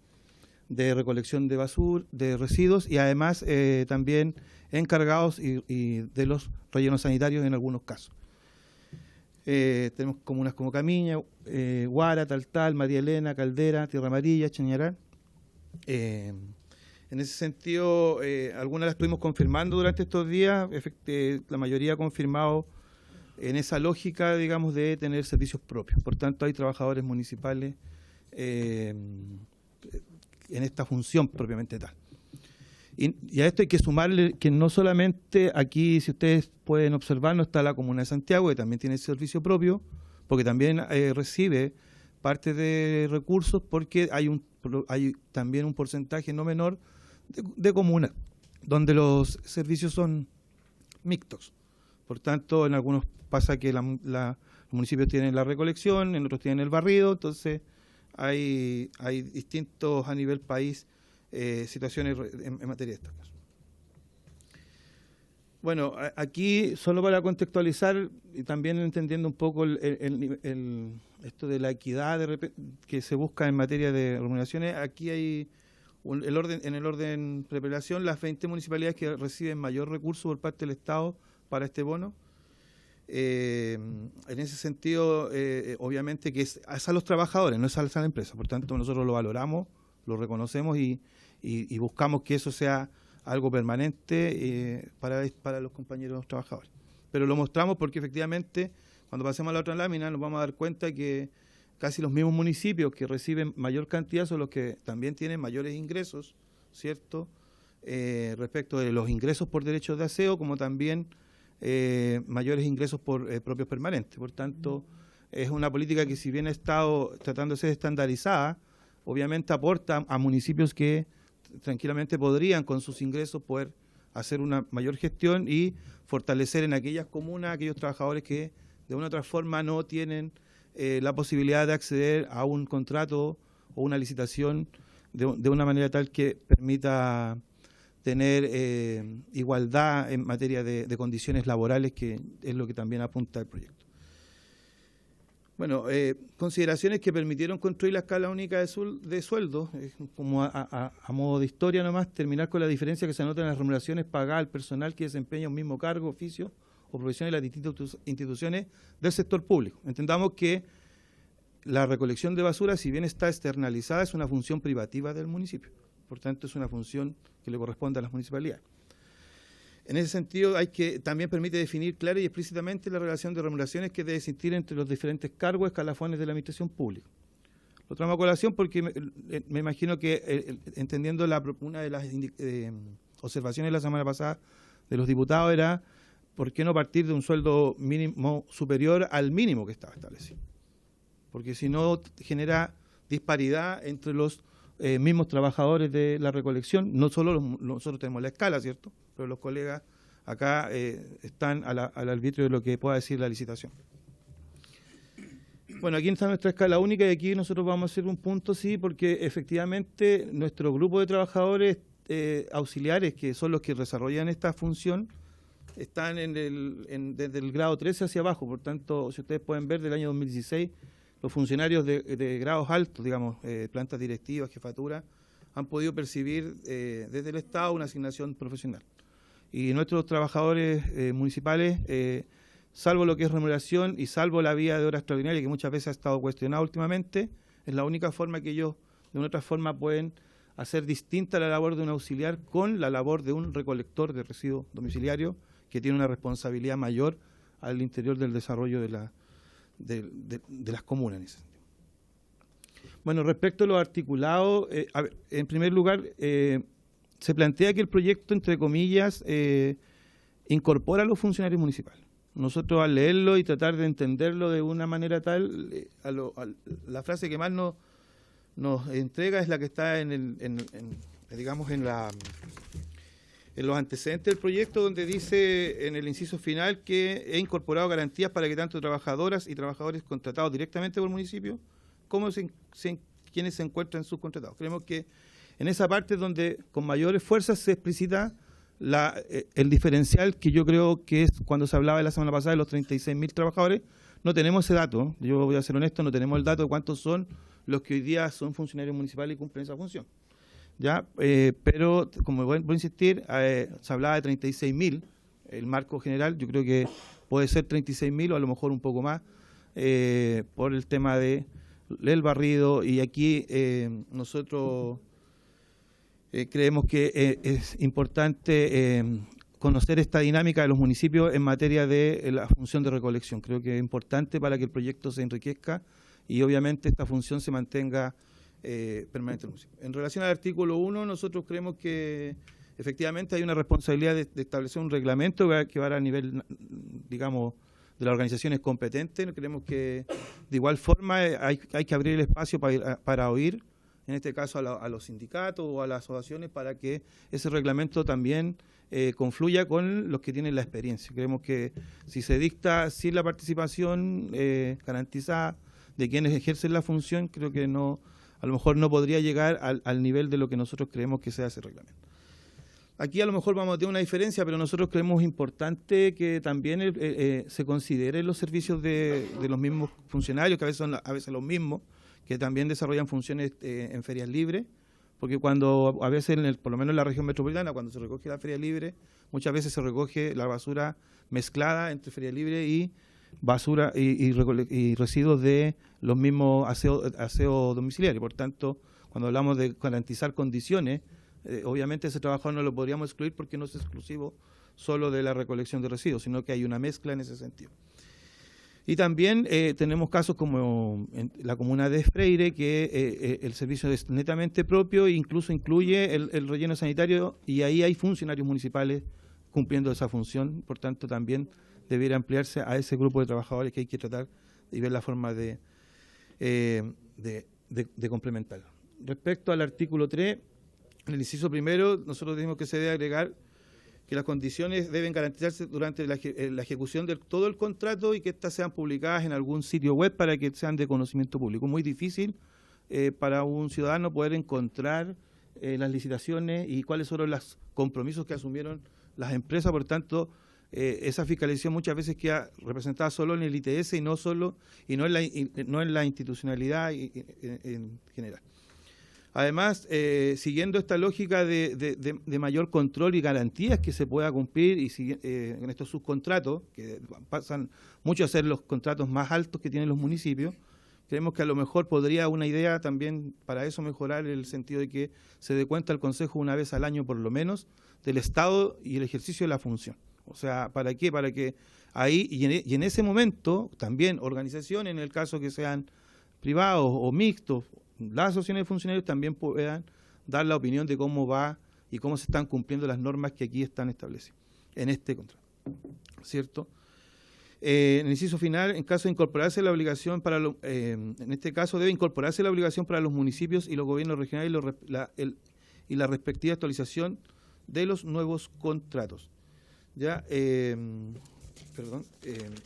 recolección de basura, de residuos, y además también encargados y de los rellenos sanitarios en algunos casos. Tenemos comunas como Camiña, Huara, Taltal, María Elena, Caldera, Tierra Amarilla, Chañaral. En ese sentido, algunas las estuvimos confirmando durante estos días, la mayoría ha confirmado en esa lógica, digamos, de tener servicios propios. Por tanto, hay trabajadores municipales en esta función propiamente tal. Y a esto hay que sumarle que no solamente aquí, si ustedes pueden observar, no está la Comuna de Santiago, que también tiene servicio propio, porque también recibe parte de recursos, porque hay también un porcentaje no menor de comunas, donde los servicios son mixtos. Por tanto, en algunos pasa que los municipios tienen la recolección, en otros tienen el barrido, entonces hay distintos a nivel país situaciones en materia de estos casos. Bueno, aquí, solo para contextualizar y también entendiendo un poco esto de la equidad que se busca en materia de remuneraciones, aquí hay en el orden de preparación las 20 municipalidades que reciben mayor recurso por parte del Estado para este bono. En ese sentido, obviamente que es a los trabajadores, no es a la empresa. Por tanto, nosotros lo valoramos, lo reconocemos y buscamos que eso sea algo permanente para los compañeros trabajadores. Pero lo mostramos porque efectivamente, cuando pasemos a la otra lámina, nos vamos a dar cuenta que casi los mismos municipios que reciben mayor cantidad son los que también tienen mayores ingresos, ¿cierto? Respecto de los ingresos por derechos de aseo, como también mayores ingresos por propios permanentes. Por tanto, es una política que, si bien ha estado tratando de ser estandarizada, obviamente aporta a municipios que tranquilamente podrían, con sus ingresos, poder hacer una mayor gestión y fortalecer en aquellas comunas aquellos trabajadores que de una u otra forma no tienen la posibilidad de acceder a un contrato o una licitación de una manera tal que permita tener igualdad en materia de condiciones laborales, que es lo que también apunta el proyecto. Bueno, consideraciones que permitieron construir la escala única de sueldos, como a modo de historia nomás, terminar con la diferencia que se anota en las remuneraciones pagadas al personal que desempeña un mismo cargo, oficio o profesión en las distintas instituciones del sector público. Entendamos que la recolección de basura, si bien está externalizada, es una función privativa del municipio. Por tanto, es una función que le corresponde a las municipalidades. En ese sentido, también permite definir clara y explícitamente la relación de remuneraciones que debe existir entre los diferentes cargos escalafones de la administración pública. Lo traigo a colación porque me imagino que, entendiendo una de las observaciones de la semana pasada de los diputados era ¿por qué no partir de un sueldo mínimo superior al mínimo que estaba establecido? Porque si no genera disparidad entre los mismos trabajadores de la recolección. No solo nosotros tenemos la escala, ¿cierto? Pero los colegas acá están al arbitrio de lo que pueda decir la licitación. Bueno, aquí está nuestra escala única y aquí nosotros vamos a hacer un punto, sí, porque efectivamente nuestro grupo de trabajadores auxiliares, que son los que desarrollan esta función, están desde el grado 13 hacia abajo. Por tanto, si ustedes pueden ver, del año 2016, los funcionarios de grados altos, digamos, plantas directivas, jefatura, han podido percibir desde el Estado una asignación profesional. Y nuestros trabajadores municipales, salvo lo que es remuneración y salvo la vía de hora extraordinaria, que muchas veces ha estado cuestionada últimamente, es la única forma que ellos, de una otra forma, pueden hacer distinta la labor de un auxiliar con la labor de un recolector de residuos domiciliarios, que tiene una responsabilidad mayor al interior del desarrollo de las comunas en ese sentido. Bueno, respecto a los articulados, en primer lugar, se plantea que el proyecto, entre comillas, incorpora a los funcionarios municipales. Nosotros al leerlo y tratar de entenderlo de una manera tal, la frase que más nos entrega es la que está digamos en los antecedentes del proyecto, donde dice en el inciso final que he incorporado garantías para que tanto trabajadoras y trabajadores contratados directamente por el municipio como quienes se encuentran subcontratados. Creemos que en esa parte donde con mayores fuerzas se explicita el diferencial, que yo creo que es cuando se hablaba la semana pasada de los 36.000 trabajadores, no tenemos ese dato, yo voy a ser honesto, no tenemos el dato de cuántos son los que hoy día son funcionarios municipales y cumplen esa función. ¿Ya? Pero, como voy a insistir, se hablaba de 36.000, el marco general, yo creo que puede ser 36.000 o a lo mejor un poco más, por el tema del barrido, y aquí nosotros creemos que es importante conocer esta dinámica de los municipios en materia de la función de recolección. Creo que es importante para que el proyecto se enriquezca y obviamente esta función se mantenga permanente. En relación al artículo 1, nosotros creemos que efectivamente hay una responsabilidad de establecer un reglamento que va a nivel, digamos, de las organizaciones competentes. Creemos que de igual forma hay que abrir el espacio para oír, en este caso a los sindicatos o a las asociaciones, para que ese reglamento también confluya con los que tienen la experiencia. Creemos que si se dicta sin la participación garantizada de quienes ejercen la función, creo que a lo mejor no podría llegar al nivel de lo que nosotros creemos que sea ese reglamento. Aquí a lo mejor vamos a tener una diferencia, pero nosotros creemos importante que también se consideren los servicios de los mismos funcionarios, que a veces son los mismos, que también desarrollan funciones en ferias libres, porque cuando a veces, por lo menos en la región metropolitana, cuando se recoge la feria libre, muchas veces se recoge la basura mezclada entre feria libre y basura y residuos de los mismos aseo domiciliario. Por tanto, cuando hablamos de garantizar condiciones, obviamente ese trabajador no lo podríamos excluir porque no es exclusivo solo de la recolección de residuos, sino que hay una mezcla en ese sentido. Y también tenemos casos como en la comuna de Freire, que el servicio es netamente propio e incluso incluye el relleno sanitario, y ahí hay funcionarios municipales cumpliendo esa función. Por tanto, también debiera ampliarse a ese grupo de trabajadores que hay que tratar y ver la forma de complementarlo. Respecto al artículo 3, en el inciso primero, nosotros decimos que se debe agregar que las condiciones deben garantizarse durante la ejecución de todo el contrato y que éstas sean publicadas en algún sitio web para que sean de conocimiento público. Es muy difícil para un ciudadano poder encontrar las licitaciones y cuáles fueron los compromisos que asumieron las empresas. Por tanto, esa fiscalización muchas veces queda representada solo en el ITS y no en la institucionalidad en general. Además, siguiendo esta lógica de mayor control y garantías que se pueda cumplir en estos subcontratos, que pasan mucho a ser los contratos más altos que tienen los municipios, creemos que a lo mejor podría una idea también para eso mejorar el sentido de que se dé cuenta al Consejo una vez al año por lo menos del estado y el ejercicio de la función. O sea, ¿para qué? Para que ahí y en ese momento también organizaciones, en el caso que sean privados o mixtos, las asociaciones de funcionarios también puedan dar la opinión de cómo va y cómo se están cumpliendo las normas que aquí están establecidas en este contrato, ¿cierto? En el inciso final, en caso de incorporarse la obligación para en este caso debe incorporarse la obligación para los municipios y los gobiernos regionales y la respectiva actualización de los nuevos contratos. Ya, perdón,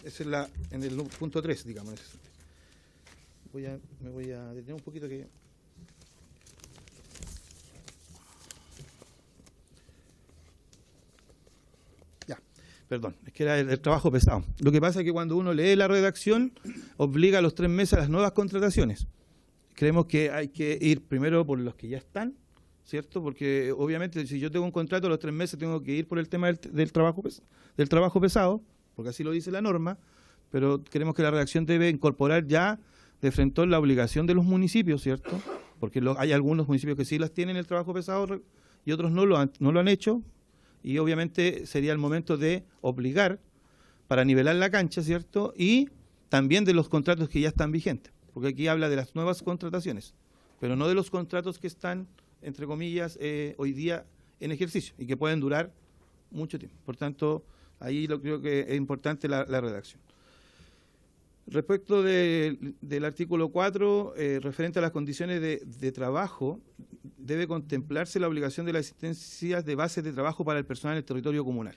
esa es en el punto 3, digamos. Me voy a detener un poquito que... Ya, perdón, es que era el trabajo pesado. Lo que pasa es que cuando uno lee la redacción, obliga a los 3 meses a las nuevas contrataciones. Creemos que hay que ir primero por los que ya están, ¿cierto? Porque obviamente si yo tengo un contrato a los 3 meses tengo que ir por el tema del trabajo pesado, porque así lo dice la norma, pero creemos que la redacción debe incorporar ya de frente la obligación de los municipios, ¿cierto? Porque hay algunos municipios que sí las tienen el trabajo pesado y otros no lo han hecho, y obviamente sería el momento de obligar para nivelar la cancha, ¿cierto? Y también de los contratos que ya están vigentes, porque aquí habla de las nuevas contrataciones, pero no de los contratos que están, entre comillas, hoy día en ejercicio y que pueden durar mucho tiempo. Por tanto, ahí creo que es importante la redacción. Respecto del artículo 4, referente a las condiciones de trabajo, debe contemplarse la obligación de la existencia de bases de trabajo para el personal en el territorio comunal.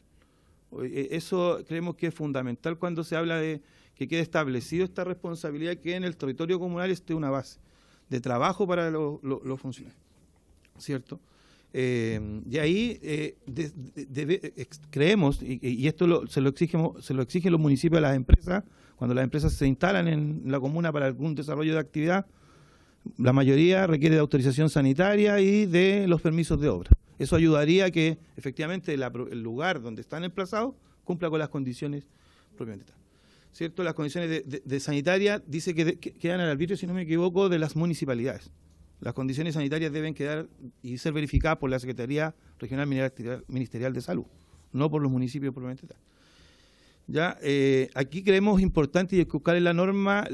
Eso creemos que es fundamental cuando se habla de que quede establecido esta responsabilidad, que en el territorio comunal esté una base de trabajo para los funcionarios, ¿cierto? Y ahí creemos, y esto se lo exigen los municipios a las empresas, cuando las empresas se instalan en la comuna para algún desarrollo de actividad, la mayoría requiere de autorización sanitaria y de los permisos de obra. Eso ayudaría a que efectivamente el lugar donde están emplazados cumpla con las condiciones propiamente tal. ¿Cierto? Las condiciones de sanitaria dice que quedan al arbitrio, si no me equivoco, de las municipalidades. Las condiciones sanitarias deben quedar y ser verificadas por la Secretaría Regional Ministerial de Salud, no por los municipios propiamente tal. Ya, aquí creemos importante y buscar en la norma,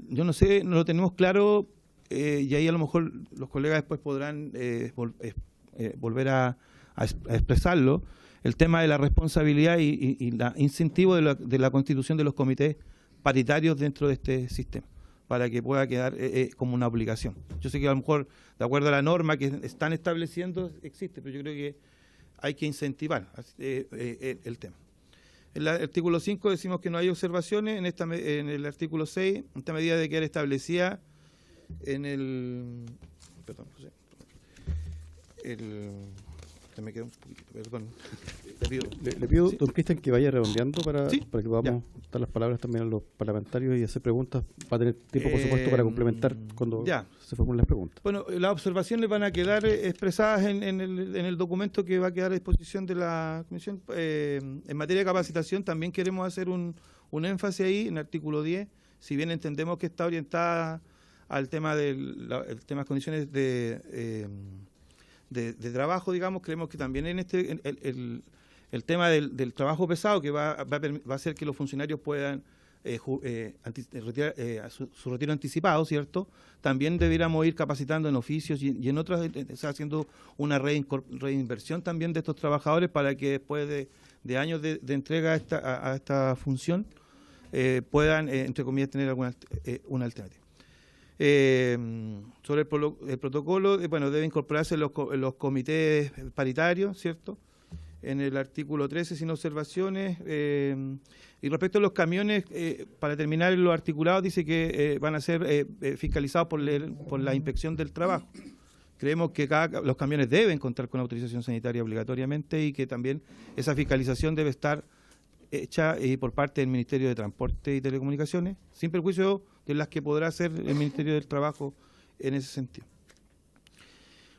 yo no sé, no lo tenemos claro, y ahí a lo mejor los colegas después podrán volver a expresarlo, el tema de la responsabilidad y el incentivo de la constitución de los comités paritarios dentro de este sistema, para que pueda quedar como una obligación. Yo sé que a lo mejor, de acuerdo a la norma que están estableciendo, existe, pero yo creo que hay que incentivar el tema. En el artículo 5 decimos que no hay observaciones. En el artículo 6, esta medida debe quedar establecida en el... Perdón, José. Me queda un poquito, perdón. Le pido, don Cristian, que vaya redondeando para que podamos dar las palabras también a los parlamentarios y hacer preguntas. Va a tener tiempo, por supuesto, para complementar cuando se formulen las preguntas. Bueno, las observaciones van a quedar expresadas en el documento que va a quedar a disposición de la Comisión. En materia de capacitación también queremos hacer un énfasis ahí, en el artículo 10, si bien entendemos que está orientada al tema de las condiciones de trabajo, digamos, creemos que también en el tema del trabajo pesado, que va a hacer que los funcionarios puedan retirar su retiro anticipado, ¿cierto? También debiéramos ir capacitando en oficios y en otras, haciendo una reinversión también de estos trabajadores para que después de años de entrega a esta función puedan, entre comillas, tener una alternativa. Sobre el protocolo, debe incorporarse los comités paritarios, ¿cierto? En el artículo 13, sin observaciones. Y respecto a los camiones, para terminar, los articulados dice que van a ser fiscalizados por la Inspección del Trabajo. Creemos que los camiones deben contar con autorización sanitaria obligatoriamente y que también esa fiscalización debe estar hecha por parte del Ministerio de Transporte y Telecomunicaciones, sin perjuicio de las que podrá hacer el Ministerio del Trabajo en ese sentido.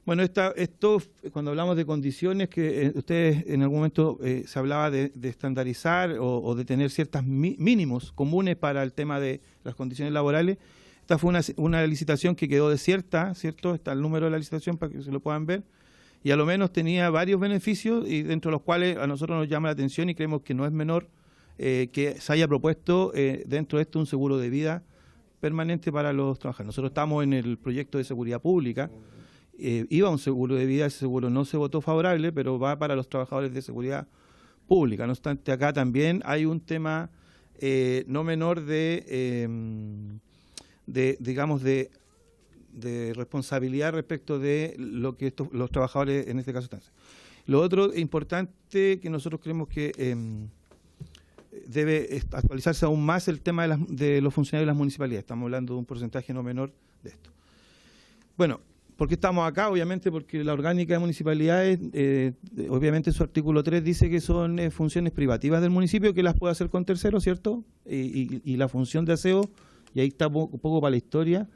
Bueno, esto cuando hablamos de condiciones, que ustedes en algún momento se hablaba de estandarizar o de tener ciertos mínimos comunes para el tema de las condiciones laborales. Esta fue una licitación que quedó desierta, ¿cierto? Está el número de la licitación para que se lo puedan ver. Y a lo menos tenía varios beneficios, y dentro de los cuales a nosotros nos llama la atención y creemos que no es menor que se haya propuesto dentro de esto un seguro de vida permanente para los trabajadores. Nosotros estamos en el proyecto de seguridad pública, iba un seguro de vida, ese seguro no se votó favorable, pero va para los trabajadores de seguridad pública. No obstante, acá también hay un tema no menor de responsabilidad respecto de lo que los trabajadores en este caso están. Lo otro importante que nosotros creemos que debe actualizarse aún más el tema de los funcionarios de las municipalidades. Estamos hablando de un porcentaje no menor de esto. Bueno, ¿por qué estamos acá? Obviamente porque la orgánica de municipalidades, obviamente su artículo 3 dice que son funciones privativas del municipio que las puede hacer con terceros, ¿cierto? Y la función de aseo, y ahí está un poco para la historia,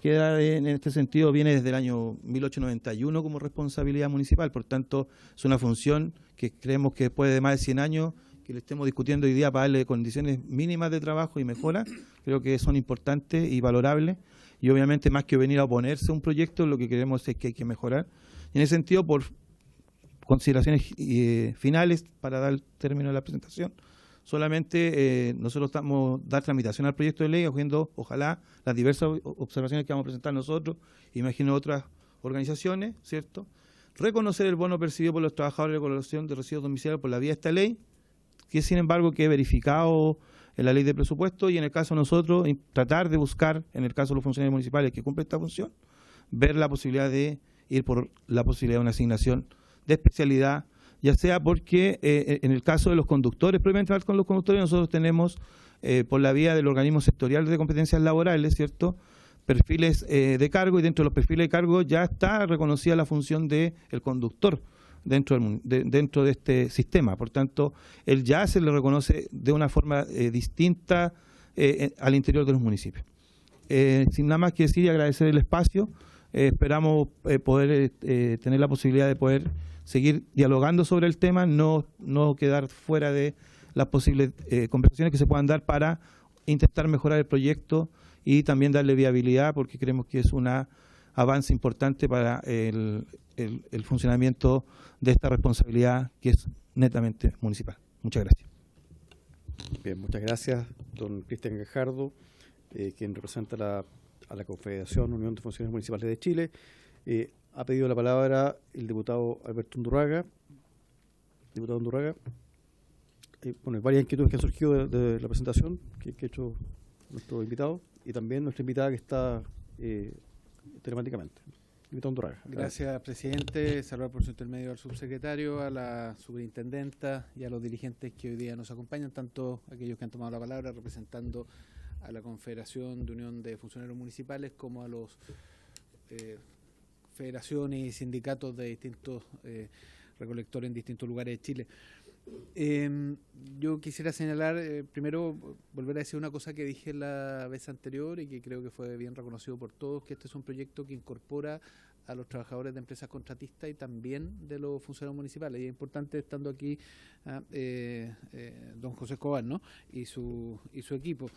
queda en este sentido, viene desde el año 1891 como responsabilidad municipal. Por tanto, es una función que creemos que después de más de 100 años que le estemos discutiendo hoy día para darle condiciones mínimas de trabajo y mejora, creo que son importantes y valorables. Y obviamente, más que venir a oponerse a un proyecto, lo que queremos es que hay que mejorar. Y en ese sentido, por consideraciones finales, para dar término a la presentación, solamente nosotros estamos dar tramitación al proyecto de ley, cogiendo, ojalá, las diversas observaciones que vamos a presentar nosotros, imagino otras organizaciones, ¿cierto? Reconocer el bono percibido por los trabajadores de colocación de residuos domiciliarios por la vía de esta ley, que sin embargo quede verificado en la ley de presupuesto, y en el caso de nosotros, tratar de buscar, en el caso de los funcionarios municipales que cumplen esta función, ver la posibilidad de ir por la posibilidad de una asignación de especialidad, ya sea porque en el caso de los conductores, previamente con los conductores, nosotros tenemos por la vía del organismo sectorial de competencias laborales, ¿cierto?, perfiles de cargo, y dentro de los perfiles de cargo ya está reconocida la función del conductor dentro de este sistema. Por tanto, él ya se le reconoce de una forma distinta al interior de los municipios. Sin nada más que decir y agradecer el espacio, esperamos poder tener la posibilidad de poder seguir dialogando sobre el tema, no quedar fuera de las posibles conversaciones que se puedan dar para intentar mejorar el proyecto y también darle viabilidad, porque creemos que es un avance importante para el funcionamiento de esta responsabilidad que es netamente municipal. Muchas gracias. Bien, muchas gracias, don Cristian Gajardo, quien representa a la Confederación Unión de Funcionarios Municipales de Chile. Ha pedido la palabra el diputado Alberto Undurraga. Diputado Undurraga. Bueno, hay varias inquietudes que han surgido de la presentación que ha hecho nuestro invitado y también nuestra invitada que está telemáticamente. Diputado Undurraga. Gracias, presidente. Saludar por su intermedio al subsecretario, a la superintendenta y a los dirigentes que hoy día nos acompañan, tanto aquellos que han tomado la palabra representando a la Confederación de Unión de Funcionarios Municipales como a los federaciones y sindicatos de distintos recolectores en distintos lugares de Chile. Yo quisiera señalar, primero, volver a decir una cosa que dije la vez anterior y que creo que fue bien reconocido por todos, que este es un proyecto que incorpora a los trabajadores de empresas contratistas y también de los funcionarios municipales. Y es importante, estando aquí don José Escobar, ¿no?, y su equipo.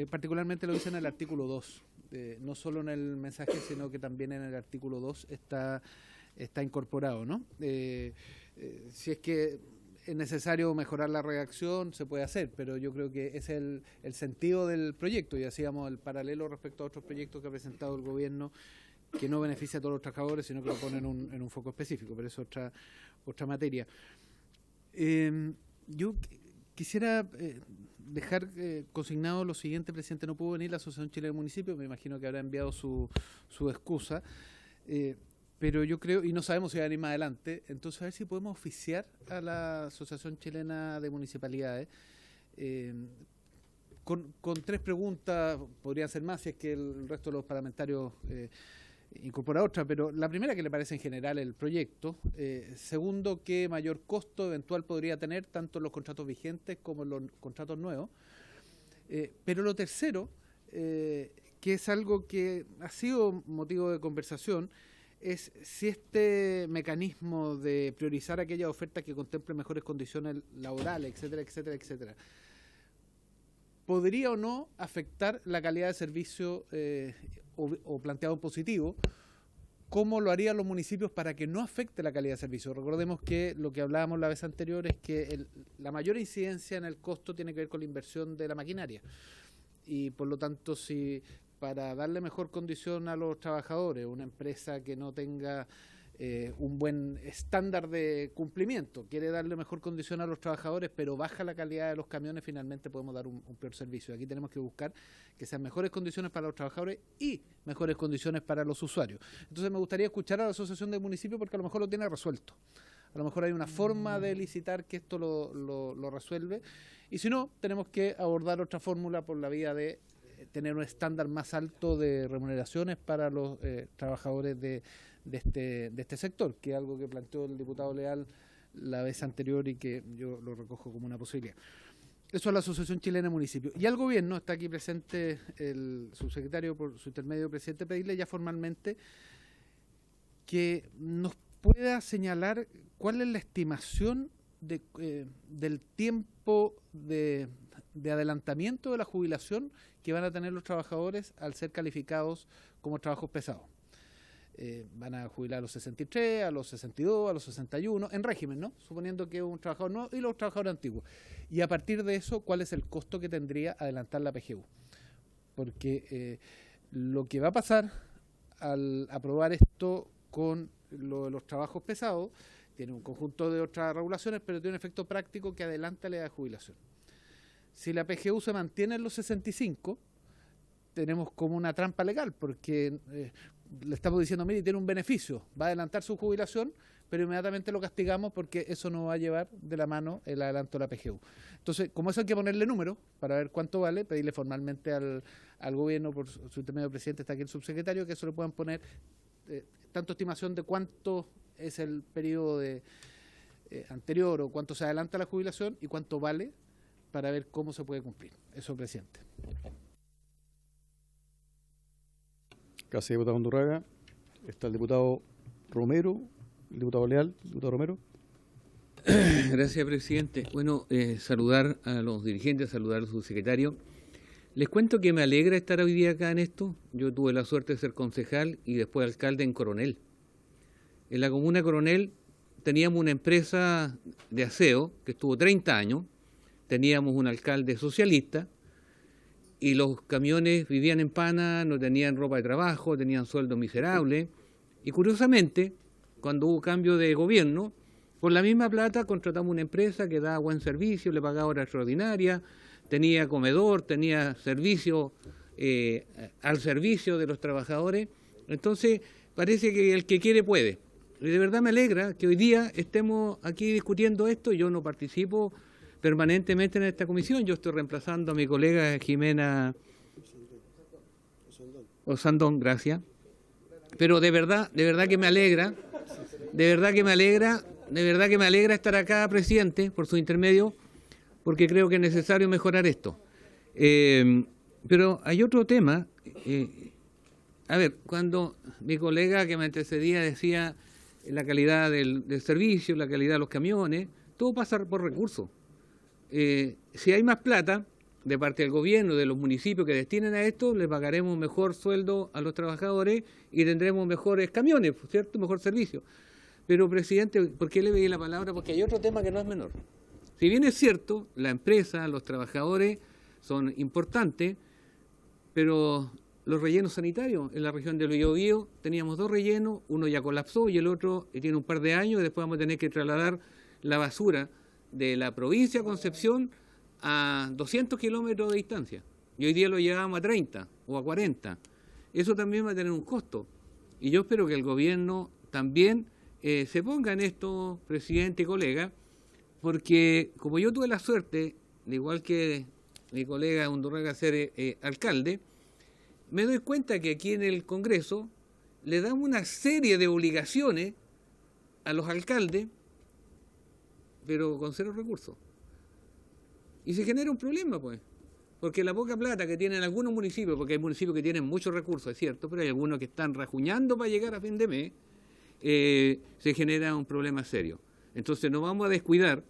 Particularmente lo dice en el artículo 2, no solo en el mensaje, sino que también en el artículo 2 está incorporado, ¿no? Si es que es necesario mejorar la redacción, se puede hacer, pero yo creo que es el sentido del proyecto, y hacíamos el paralelo respecto a otros proyectos que ha presentado el gobierno que no beneficia a todos los trabajadores, sino que lo ponen en un foco específico, pero es otra materia. Yo quisiera dejar consignado lo siguiente, presidente. No pudo venir la Asociación Chilena de Municipios, me imagino que habrá enviado su excusa, pero yo creo, y no sabemos si va a venir más adelante, entonces a ver si podemos oficiar a la Asociación Chilena de Municipalidades con 3 preguntas, podrían ser más si es que el resto de los parlamentarios incorpora otra, pero la primera, que le parece en general el proyecto. Segundo, qué mayor costo eventual podría tener tanto en los contratos vigentes como en los contratos nuevos. Pero lo tercero, que es algo que ha sido motivo de conversación, es si este mecanismo de priorizar aquellas ofertas que contemplen mejores condiciones laborales, etcétera, etcétera, etcétera, podría o no afectar la calidad de servicio o planteado en positivo, ¿cómo lo harían los municipios para que no afecte la calidad de servicio? Recordemos que lo que hablábamos la vez anterior es que la mayor incidencia en el costo tiene que ver con la inversión de la maquinaria, y por lo tanto si para darle mejor condición a los trabajadores, una empresa que no tenga un buen estándar de cumplimiento, quiere darle mejor condición a los trabajadores, pero baja la calidad de los camiones, finalmente podemos dar un peor servicio. Aquí tenemos que buscar que sean mejores condiciones para los trabajadores y mejores condiciones para los usuarios. Entonces me gustaría escuchar a la Asociación de Municipios porque a lo mejor lo tiene resuelto. A lo mejor hay una forma de licitar que esto lo resuelve, y si no, tenemos que abordar otra fórmula por la vía de tener un estándar más alto de remuneraciones para los trabajadores de este sector, que es algo que planteó el diputado Leal la vez anterior y que yo lo recojo como una posibilidad. Eso es la Asociación Chilena de Municipios. Y al gobierno, está aquí presente el subsecretario por su intermedio, presidente, pedirle ya formalmente que nos pueda señalar cuál es la estimación del tiempo de adelantamiento de la jubilación que van a tener los trabajadores al ser calificados como trabajos pesados. Van a jubilar a los 63, a los 62, a los 61, en régimen, ¿no? Suponiendo que es un trabajador nuevo y los trabajadores antiguos. Y a partir de eso, ¿cuál es el costo que tendría adelantar la PGU? Porque lo que va a pasar al aprobar esto con lo de los trabajos pesados, tiene un conjunto de otras regulaciones, pero tiene un efecto práctico que adelanta la edad de jubilación. Si la PGU se mantiene en los 65, tenemos como una trampa legal, porque le estamos diciendo, mire, tiene un beneficio, va a adelantar su jubilación, pero inmediatamente lo castigamos porque eso no va a llevar de la mano el adelanto de la PGU. Entonces, como eso hay que ponerle número para ver cuánto vale, pedirle formalmente al gobierno, por su intermedio presidente, está aquí el subsecretario, que eso le puedan poner tanto estimación de cuánto es el periodo anterior o cuánto se adelanta la jubilación y cuánto vale para ver cómo se puede cumplir. Eso, presidente. Gracias, diputado Undurraga. Está el diputado Romero, el diputado Leal, el diputado Romero. Gracias, presidente. Bueno, saludar a los dirigentes, saludar al subsecretario. Les cuento que me alegra estar hoy día acá en esto. Yo tuve la suerte de ser concejal y después alcalde en Coronel. En la comuna de Coronel teníamos una empresa de aseo que estuvo 30 años, teníamos un alcalde socialista, y los camiones vivían en pana, no tenían ropa de trabajo, tenían sueldo miserable. Y curiosamente, cuando hubo cambio de gobierno, por la misma plata contratamos una empresa que daba buen servicio, le pagaba horas extraordinarias, tenía comedor, tenía servicio al servicio de los trabajadores. Entonces, parece que el que quiere puede. Y de verdad me alegra que hoy día estemos aquí discutiendo esto. Yo no participo permanentemente en esta comisión, yo estoy reemplazando a mi colega Jimena Osandón, gracias. Pero de verdad que me alegra, estar acá, presidente, por su intermedio, porque creo que es necesario mejorar esto. Pero hay otro tema. A ver, cuando mi colega que me antecedía decía la calidad del servicio, la calidad de los camiones, todo pasa por recursos. Si hay más plata de parte del gobierno, de los municipios que destinen a esto, les pagaremos mejor sueldo a los trabajadores y tendremos mejores camiones, ¿cierto? Mejor servicio. Pero, presidente, ¿por qué le veía la palabra? Porque hay otro tema que no es menor. Si bien es cierto, la empresa, los trabajadores son importantes, pero los rellenos sanitarios en la región del Biobío teníamos 2 rellenos, uno ya colapsó y el otro tiene un par de años, y después vamos a tener que trasladar la basura de la provincia de Concepción a 200 kilómetros de distancia. Y hoy día lo llevamos a 30 o a 40. Eso también va a tener un costo. Y yo espero que el gobierno también se ponga en esto, presidente y colega, porque como yo tuve la suerte, igual que mi colega Undurraga, ser alcalde, me doy cuenta que aquí en el Congreso le damos una serie de obligaciones a los alcaldes, pero con 0 recursos. Y se genera un problema, pues, porque la poca plata que tienen algunos municipios, porque hay municipios que tienen muchos recursos, es cierto, pero hay algunos que están rajuñando para llegar a fin de mes, se genera un problema serio. Entonces no vamos a descuidar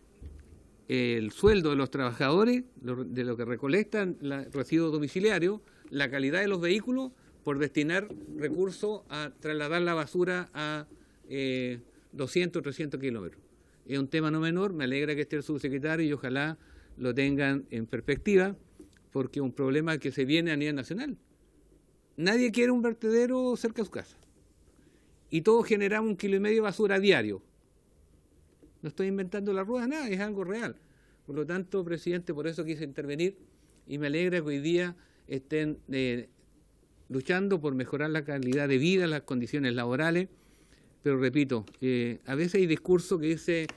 el sueldo de los trabajadores, de lo que recolectan residuos domiciliarios, la calidad de los vehículos, por destinar recursos a trasladar la basura a 200 o 300 kilómetros. Es un tema no menor, me alegra que esté el subsecretario y ojalá lo tengan en perspectiva, porque es un problema que se viene a nivel nacional. nadie quiere un vertedero cerca de su casa. Y todos generamos 1,5 kilos de basura diario. No estoy inventando la rueda, nada, es algo real. Por lo tanto, presidente, por eso quise intervenir y me alegra que hoy día estén luchando por mejorar la calidad de vida, las condiciones laborales. Pero repito, a veces hay discurso que dice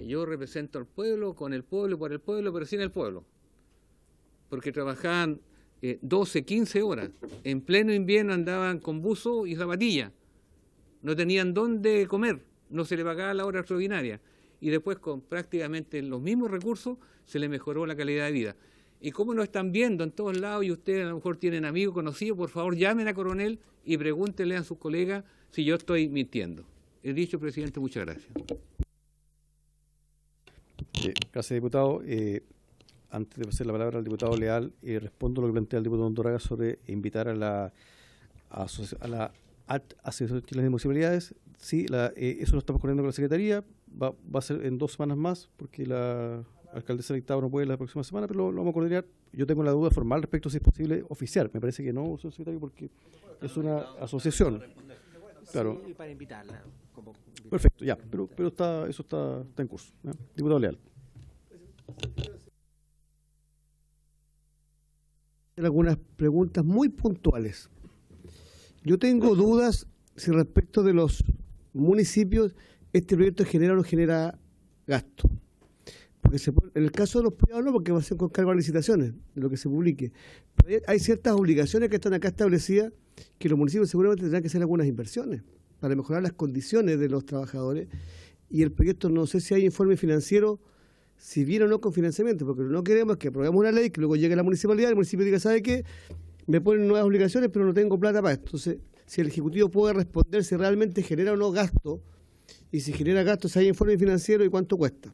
yo represento al pueblo, con el pueblo, por el pueblo, pero sin el pueblo. Porque trabajaban 12, 15 horas. En pleno invierno andaban con buzo y zapatilla. No tenían dónde comer, no se le pagaba la hora extraordinaria. Y después con prácticamente los mismos recursos se le mejoró la calidad de vida. Y como lo están viendo en todos lados y ustedes a lo mejor tienen amigos conocidos, por favor llamen a Coronel y pregúntenle a sus colegas si yo estoy mintiendo. He dicho, presidente, muchas gracias. Gracias, diputado. Antes de pasar la palabra al diputado Leal, respondo lo que plantea el diputado Hondoraga sobre invitar a la Asociación Chilena de Municipalidades. Sí, eso lo estamos coordinando con la Secretaría. Va a ser en 2 semanas más, porque la alcaldesa dictado no puede la próxima semana, pero lo vamos a coordinar. Yo tengo la duda formal respecto a si es posible oficiar. Me parece que no, señor secretario, porque es una asociación. Claro. Sí, para invitarla. Perfecto, ya, pero eso está en curso, ¿no? Diputado Leal. Algunas preguntas muy puntuales. Yo tengo dudas si respecto de los municipios este proyecto genera o no genera gasto. Porque en el caso de los privados no, porque va a ser con cargo a licitaciones, de lo que se publique. Pero hay ciertas obligaciones que están acá establecidas que los municipios seguramente tendrán que hacer algunas inversiones para mejorar las condiciones de los trabajadores. Y el proyecto, no sé si hay informe financiero, si viene o no con financiamiento, porque lo que no queremos es que aprobemos una ley, que luego llegue a la municipalidad, y el municipio diga, ¿sabe qué? Me ponen nuevas obligaciones, pero no tengo plata para esto. Entonces, si el Ejecutivo puede responder si realmente genera o no gasto, y si genera gasto, si hay informe financiero y cuánto cuesta.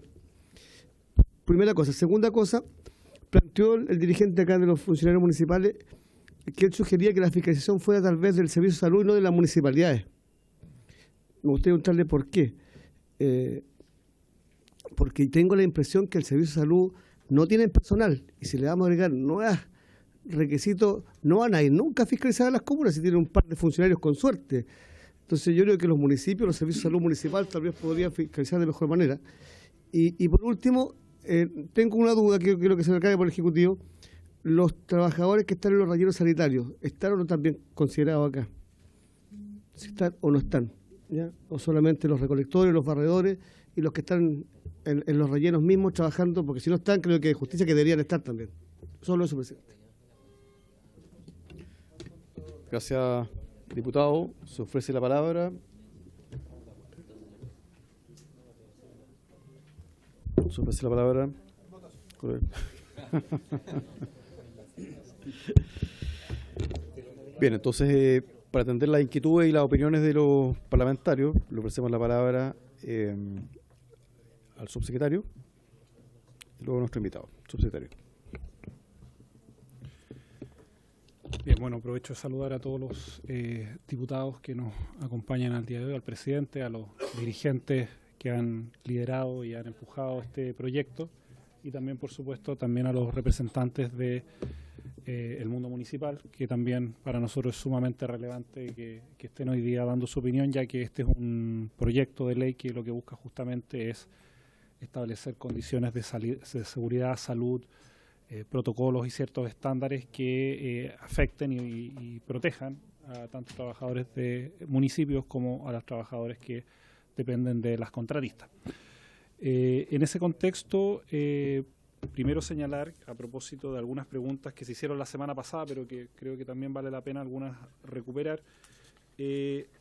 Primera cosa. Segunda cosa, planteó el dirigente acá de los funcionarios municipales que él sugería que la fiscalización fuera tal vez del Servicio de Salud y no de las municipalidades. Me gustaría preguntarle por qué. Porque tengo la impresión que el Servicio de Salud no tiene personal, y si le vamos a agregar nuevos requisitos, no van a ir nunca a fiscalizar a las comunas si tienen un par de funcionarios con suerte. Entonces yo creo que los municipios, los servicios de salud municipal tal vez podrían fiscalizar de mejor manera. Y por último, tengo una duda que quiero que se me acabe por el Ejecutivo. Los trabajadores que están en los rellenos sanitarios, ¿están o no están bien considerados acá? ¿Si están o no están? ¿Ya? O solamente los recolectores, los barredores y los que están en los rellenos mismos trabajando, porque si no están, creo que es justicia que deberían estar también. Solo eso, presidente. Gracias, diputado. Se ofrece la palabra. Se ofrece la palabra. Bien, entonces, para atender las inquietudes y las opiniones de los parlamentarios, le ofrecemos la palabra al subsecretario y luego a nuestro invitado. Subsecretario. Bien, bueno, aprovecho de saludar a todos los diputados que nos acompañan al día de hoy, al presidente, a los dirigentes que han liderado y han empujado este proyecto y también, por supuesto, también a los representantes de el mundo municipal, que también para nosotros es sumamente relevante que estén hoy día dando su opinión, ya que este es un proyecto de ley que lo que busca justamente es establecer condiciones de seguridad, salud, protocolos y ciertos estándares que afecten y protejan a tanto trabajadores de municipios como a los trabajadores que dependen de las contratistas. En ese contexto, primero señalar, a propósito de algunas preguntas que se hicieron la semana pasada, pero que creo que también vale la pena algunas recuperar.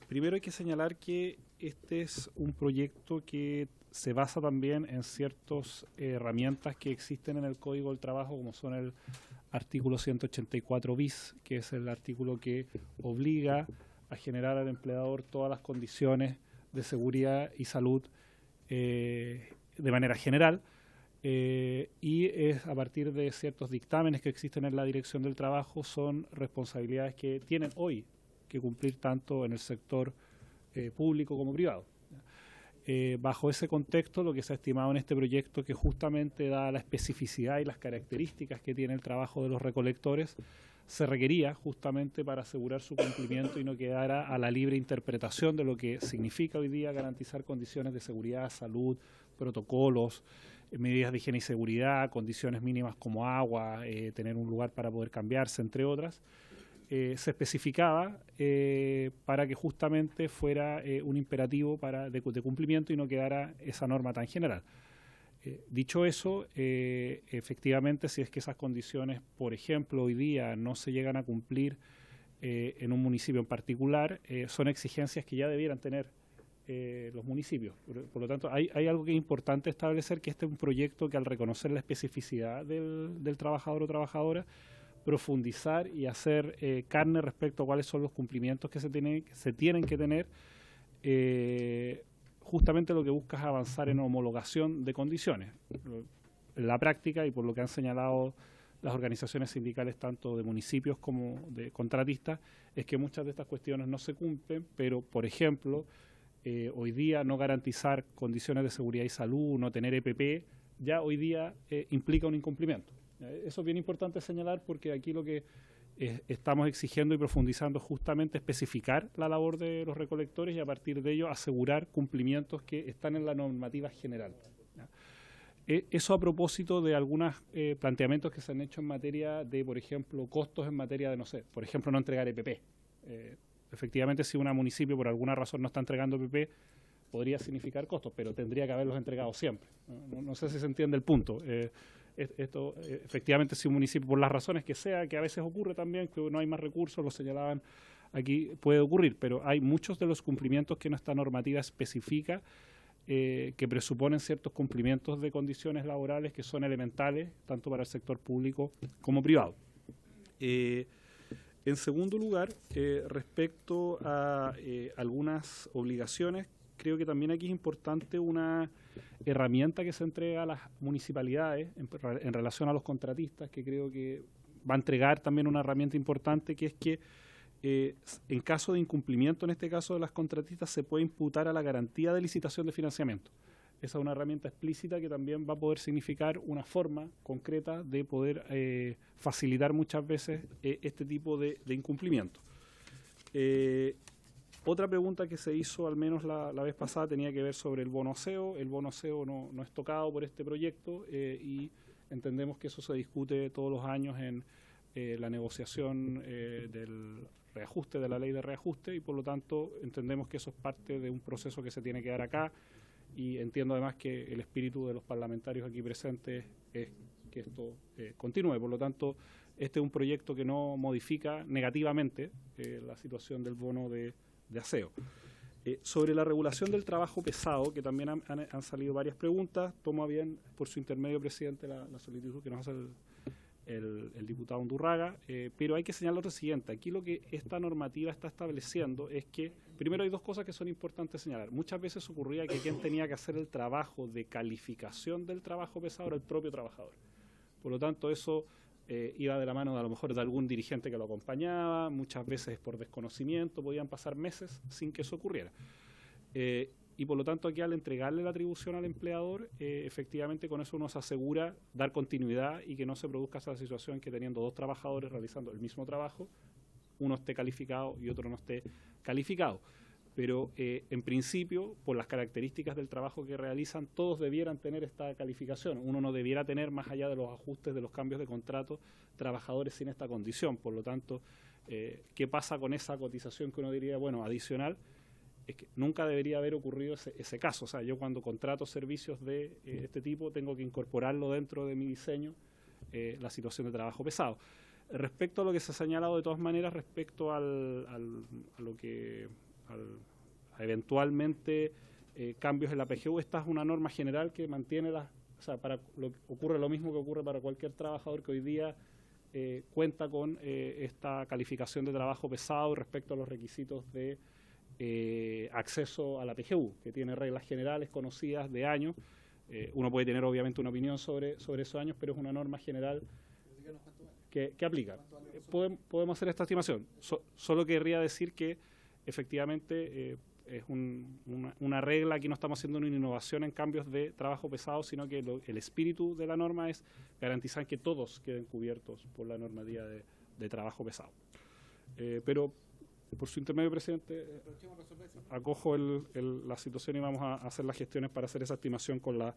Primero hay que señalar que este es un proyecto que se basa también en ciertas herramientas que existen en el Código del Trabajo, como son el artículo 184 bis, que es el artículo que obliga a generar al empleador todas las condiciones de seguridad y salud de manera general, y es a partir de ciertos dictámenes que existen en la Dirección del Trabajo, son responsabilidades que tienen hoy que cumplir tanto en el sector público como privado. Bajo ese contexto, lo que se ha estimado en este proyecto, que justamente da la especificidad y las características que tiene el trabajo de los recolectores, se requería justamente para asegurar su cumplimiento y no quedara a la libre interpretación de lo que significa hoy día garantizar condiciones de seguridad, salud, protocolos, medidas de higiene y seguridad, condiciones mínimas como agua, tener un lugar para poder cambiarse, entre otras. Se especificaba para que justamente fuera un imperativo de cumplimiento y no quedara esa norma tan general. Dicho eso, efectivamente, si es que esas condiciones, por ejemplo, hoy día no se llegan a cumplir en un municipio en particular, son exigencias que ya debieran tener los municipios. Por lo tanto, hay algo que es importante establecer, que este es un proyecto que, al reconocer la especificidad del trabajador o trabajadora, profundizar y hacer carne respecto a cuáles son los cumplimientos que se tienen que tener. Justamente lo que busca es avanzar en homologación de condiciones. En la práctica, y por lo que han señalado las organizaciones sindicales, tanto de municipios como de contratistas, es que muchas de estas cuestiones no se cumplen, pero, por ejemplo, hoy día no garantizar condiciones de seguridad y salud, no tener EPP, ya hoy día implica un incumplimiento. Eso es bien importante señalar, porque aquí lo que estamos exigiendo y profundizando justamente especificar la labor de los recolectores y, a partir de ello, asegurar cumplimientos que están en la normativa general. Eso a propósito de algunos planteamientos que se han hecho en materia de, por ejemplo, costos en materia de, no sé, por ejemplo, no entregar EPP. Efectivamente, si un municipio por alguna razón no está entregando EPP, podría significar costos, pero tendría que haberlos entregado siempre. No sé si se entiende el punto. Esto, efectivamente, si un municipio, por las razones que sea, que a veces ocurre también, que no hay más recursos, lo señalaban aquí, puede ocurrir, pero hay muchos de los cumplimientos que nuestra normativa especifica, que presuponen ciertos cumplimientos de condiciones laborales que son elementales, tanto para el sector público como privado. En segundo lugar, respecto a algunas obligaciones, creo que también aquí es importante una herramienta que se entrega a las municipalidades en relación a los contratistas, que creo que va a entregar también una herramienta importante, que es que en caso de incumplimiento, en este caso de las contratistas, se puede imputar a la garantía de licitación de financiamiento. Esa es una herramienta explícita que también va a poder significar una forma concreta de poder facilitar muchas veces este tipo de incumplimiento. Otra pregunta que se hizo, al menos la vez pasada, tenía que ver sobre el bono aseo. El bono aseo no es tocado por este proyecto y entendemos que eso se discute todos los años en la negociación del reajuste, de la ley de reajuste, y por lo tanto entendemos que eso es parte de un proceso que se tiene que dar acá, y entiendo además que el espíritu de los parlamentarios aquí presentes es que esto continúe. Por lo tanto, este es un proyecto que no modifica negativamente la situación del bono de aseo. Sobre la regulación del trabajo pesado, que también han salido varias preguntas, tomo a bien, por su intermedio, presidente, la solicitud que nos hace el diputado Undurraga, pero hay que señalar lo siguiente. Aquí lo que esta normativa está estableciendo es que, primero, hay dos cosas que son importantes señalar. Muchas veces ocurría que quien tenía que hacer el trabajo de calificación del trabajo pesado era el propio trabajador. Por lo tanto, eso iba de la mano, a lo mejor, de algún dirigente que lo acompañaba, muchas veces por desconocimiento, podían pasar meses sin que eso ocurriera. Y por lo tanto, aquí, al entregarle la atribución al empleador, efectivamente con eso uno se asegura dar continuidad y que no se produzca esa situación que, teniendo dos trabajadores realizando el mismo trabajo, uno esté calificado y otro no esté calificado. Pero en principio, por las características del trabajo que realizan, todos debieran tener esta calificación. Uno no debiera tener, más allá de los ajustes de los cambios de contrato, trabajadores sin esta condición. Por lo tanto, ¿qué pasa con esa cotización que uno diría, bueno, adicional? Es que nunca debería haber ocurrido ese caso. O sea, yo cuando contrato servicios de este tipo tengo que incorporarlo dentro de mi diseño, la situación de trabajo pesado. Respecto a lo que se ha señalado, de todas maneras, respecto a eventualmente cambios en la PGU, esta es una norma general que mantiene o sea, ocurre lo mismo que ocurre para cualquier trabajador que hoy día cuenta con esta calificación de trabajo pesado respecto a los requisitos de acceso a la PGU, que tiene reglas generales conocidas de años. Uno puede tener obviamente una opinión sobre esos años, pero es una norma general que aplica. Podemos hacer esta estimación. Solo querría decir que efectivamente es una regla. Aquí no estamos haciendo una innovación en cambios de trabajo pesado, sino que el espíritu de la norma es garantizar que todos queden cubiertos por la normativa de de trabajo pesado. Pero por su intermedio, presidente, acojo la situación y vamos a hacer las gestiones para hacer esa estimación con la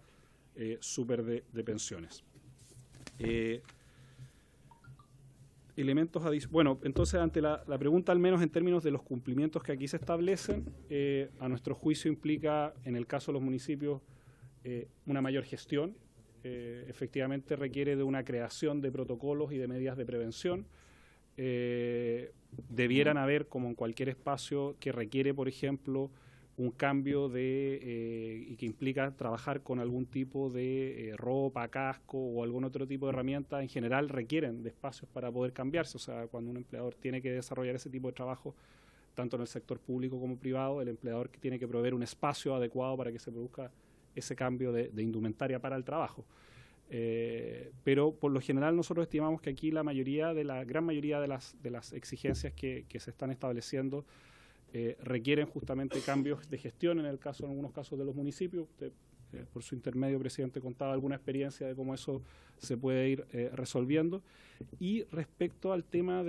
super de pensiones. Bueno, entonces ante la pregunta, al menos en términos de los cumplimientos que aquí se establecen, a nuestro juicio implica, en el caso de los municipios, una mayor gestión. Efectivamente requiere de una creación de protocolos y de medidas de prevención. Debieran haber, como en cualquier espacio que requiere, por ejemplo, un cambio y que implica trabajar con algún tipo de ropa, casco o algún otro tipo de herramienta, en general requieren de espacios para poder cambiarse. O sea, cuando un empleador tiene que desarrollar ese tipo de trabajo, tanto en el sector público como privado, el empleador tiene que proveer un espacio adecuado para que se produzca ese cambio de indumentaria para el trabajo. Pero por lo general nosotros estimamos que aquí la gran mayoría de las exigencias que se están estableciendo requieren justamente cambios de gestión, en algunos casos de los municipios. Usted, por su intermedio, presidente, contaba alguna experiencia de cómo eso se puede ir resolviendo. Y respecto al tema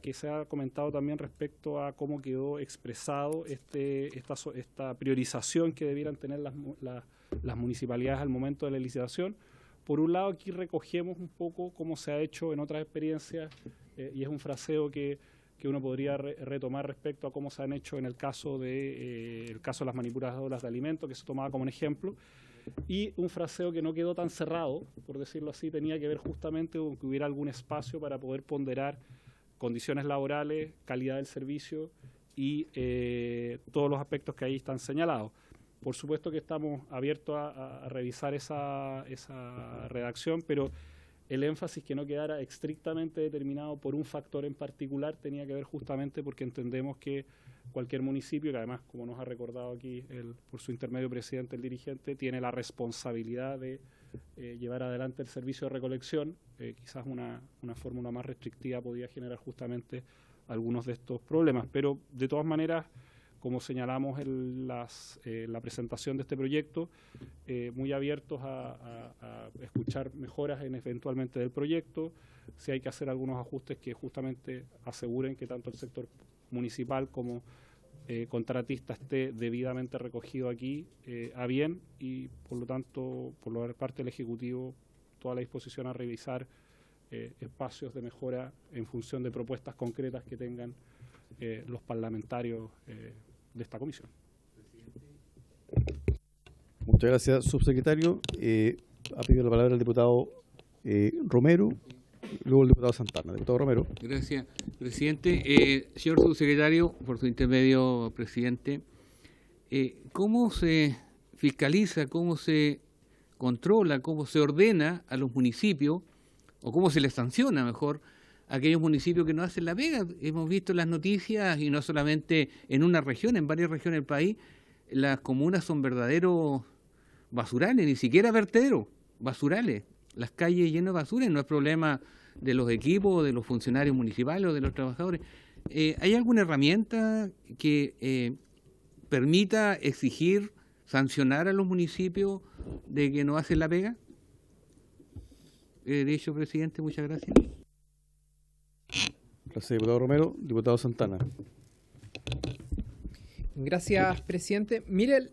que se ha comentado también respecto a cómo quedó expresado esta priorización que debieran tener las municipalidades al momento de la licitación. Por un lado, aquí recogemos un poco cómo se ha hecho en otras experiencias y es un fraseo que uno podría retomar respecto a cómo se han hecho en el caso de las manipuladoras de alimentos, que se tomaba como un ejemplo, y un fraseo que no quedó tan cerrado, por decirlo así, tenía que ver justamente con que hubiera algún espacio para poder ponderar condiciones laborales, calidad del servicio y todos los aspectos que ahí están señalados. Por supuesto que estamos abiertos a revisar esa redacción, pero el énfasis que no quedara estrictamente determinado por un factor en particular tenía que ver justamente porque entendemos que cualquier municipio, que además, como nos ha recordado aquí por su intermedio presidente, el dirigente, tiene la responsabilidad de llevar adelante el servicio de recolección. Quizás una fórmula más restrictiva podía generar justamente algunos de estos problemas, pero de todas maneras, como señalamos en la presentación de este proyecto, muy abiertos a escuchar mejoras eventualmente del proyecto, si hay que hacer algunos ajustes que justamente aseguren que tanto el sector municipal como contratista esté debidamente recogido aquí a bien y, por lo tanto, por la parte del Ejecutivo, toda la disposición a revisar espacios de mejora en función de propuestas concretas que tengan los parlamentarios de esta comisión. Muchas gracias, subsecretario. Ha pedido la palabra el diputado Romero, luego el diputado Santana. Diputado Romero. Gracias, presidente. Señor subsecretario, por su intermedio, presidente, ¿cómo se fiscaliza, cómo se controla, cómo se ordena a los municipios, o cómo se les sanciona, mejor, a aquellos municipios que no hacen la pega? Hemos visto las noticias, y no solamente en una región, en varias regiones del país, las comunas son verdaderos basurales, ni siquiera vertederos, basurales. Las calles llenas de basura, y no es problema de los equipos, de los funcionarios municipales o de los trabajadores. ¿Hay alguna herramienta que permita exigir, sancionar a los municipios de que no hacen la pega? Dicho, presidente, muchas gracias. Gracias, diputado Romero. Diputado Santana. Gracias, presidente. Mire,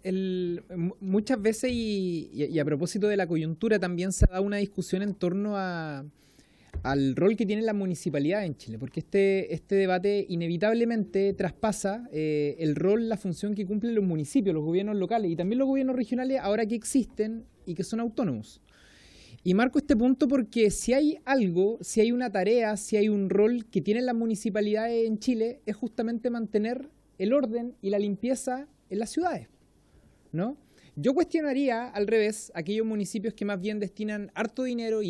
muchas veces, y a propósito de la coyuntura, también se ha dado una discusión en torno al rol que tiene la municipalidad en Chile, porque este debate inevitablemente traspasa el rol, la función que cumplen los municipios, los gobiernos locales y también los gobiernos regionales, ahora que existen y que son autónomos. Y marco este punto porque si hay algo, si hay una tarea, si hay un rol que tienen las municipalidades en Chile, es justamente mantener el orden y la limpieza en las ciudades, ¿no? Yo cuestionaría, al revés, aquellos municipios que más bien destinan harto dinero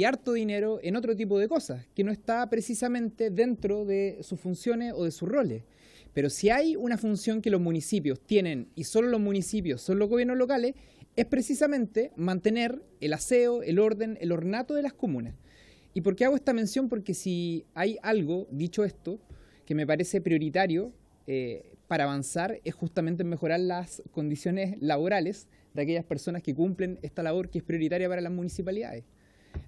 en otro tipo de cosas, que no está precisamente dentro de sus funciones o de sus roles. Pero si hay una función que los municipios tienen, y solo los municipios son los gobiernos locales, es precisamente mantener el aseo, el orden, el ornato de las comunas. ¿Y por qué hago esta mención? Porque si hay algo, dicho esto, que me parece prioritario para avanzar, es justamente en mejorar las condiciones laborales de aquellas personas que cumplen esta labor que es prioritaria para las municipalidades.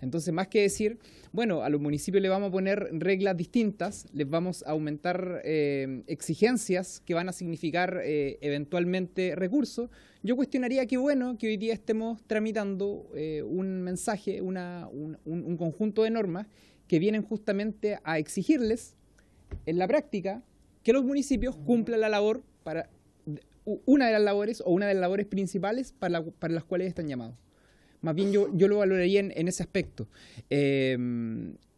Entonces, más que decir, bueno, a los municipios les vamos a poner reglas distintas, les vamos a aumentar exigencias que van a significar eventualmente recursos, yo cuestionaría que bueno que hoy día estemos tramitando un mensaje, un conjunto de normas que vienen justamente a exigirles en la práctica que los municipios cumplan la labor para una de las labores o una de las labores principales para las cuales están llamados. Más bien yo lo valoraría en ese aspecto.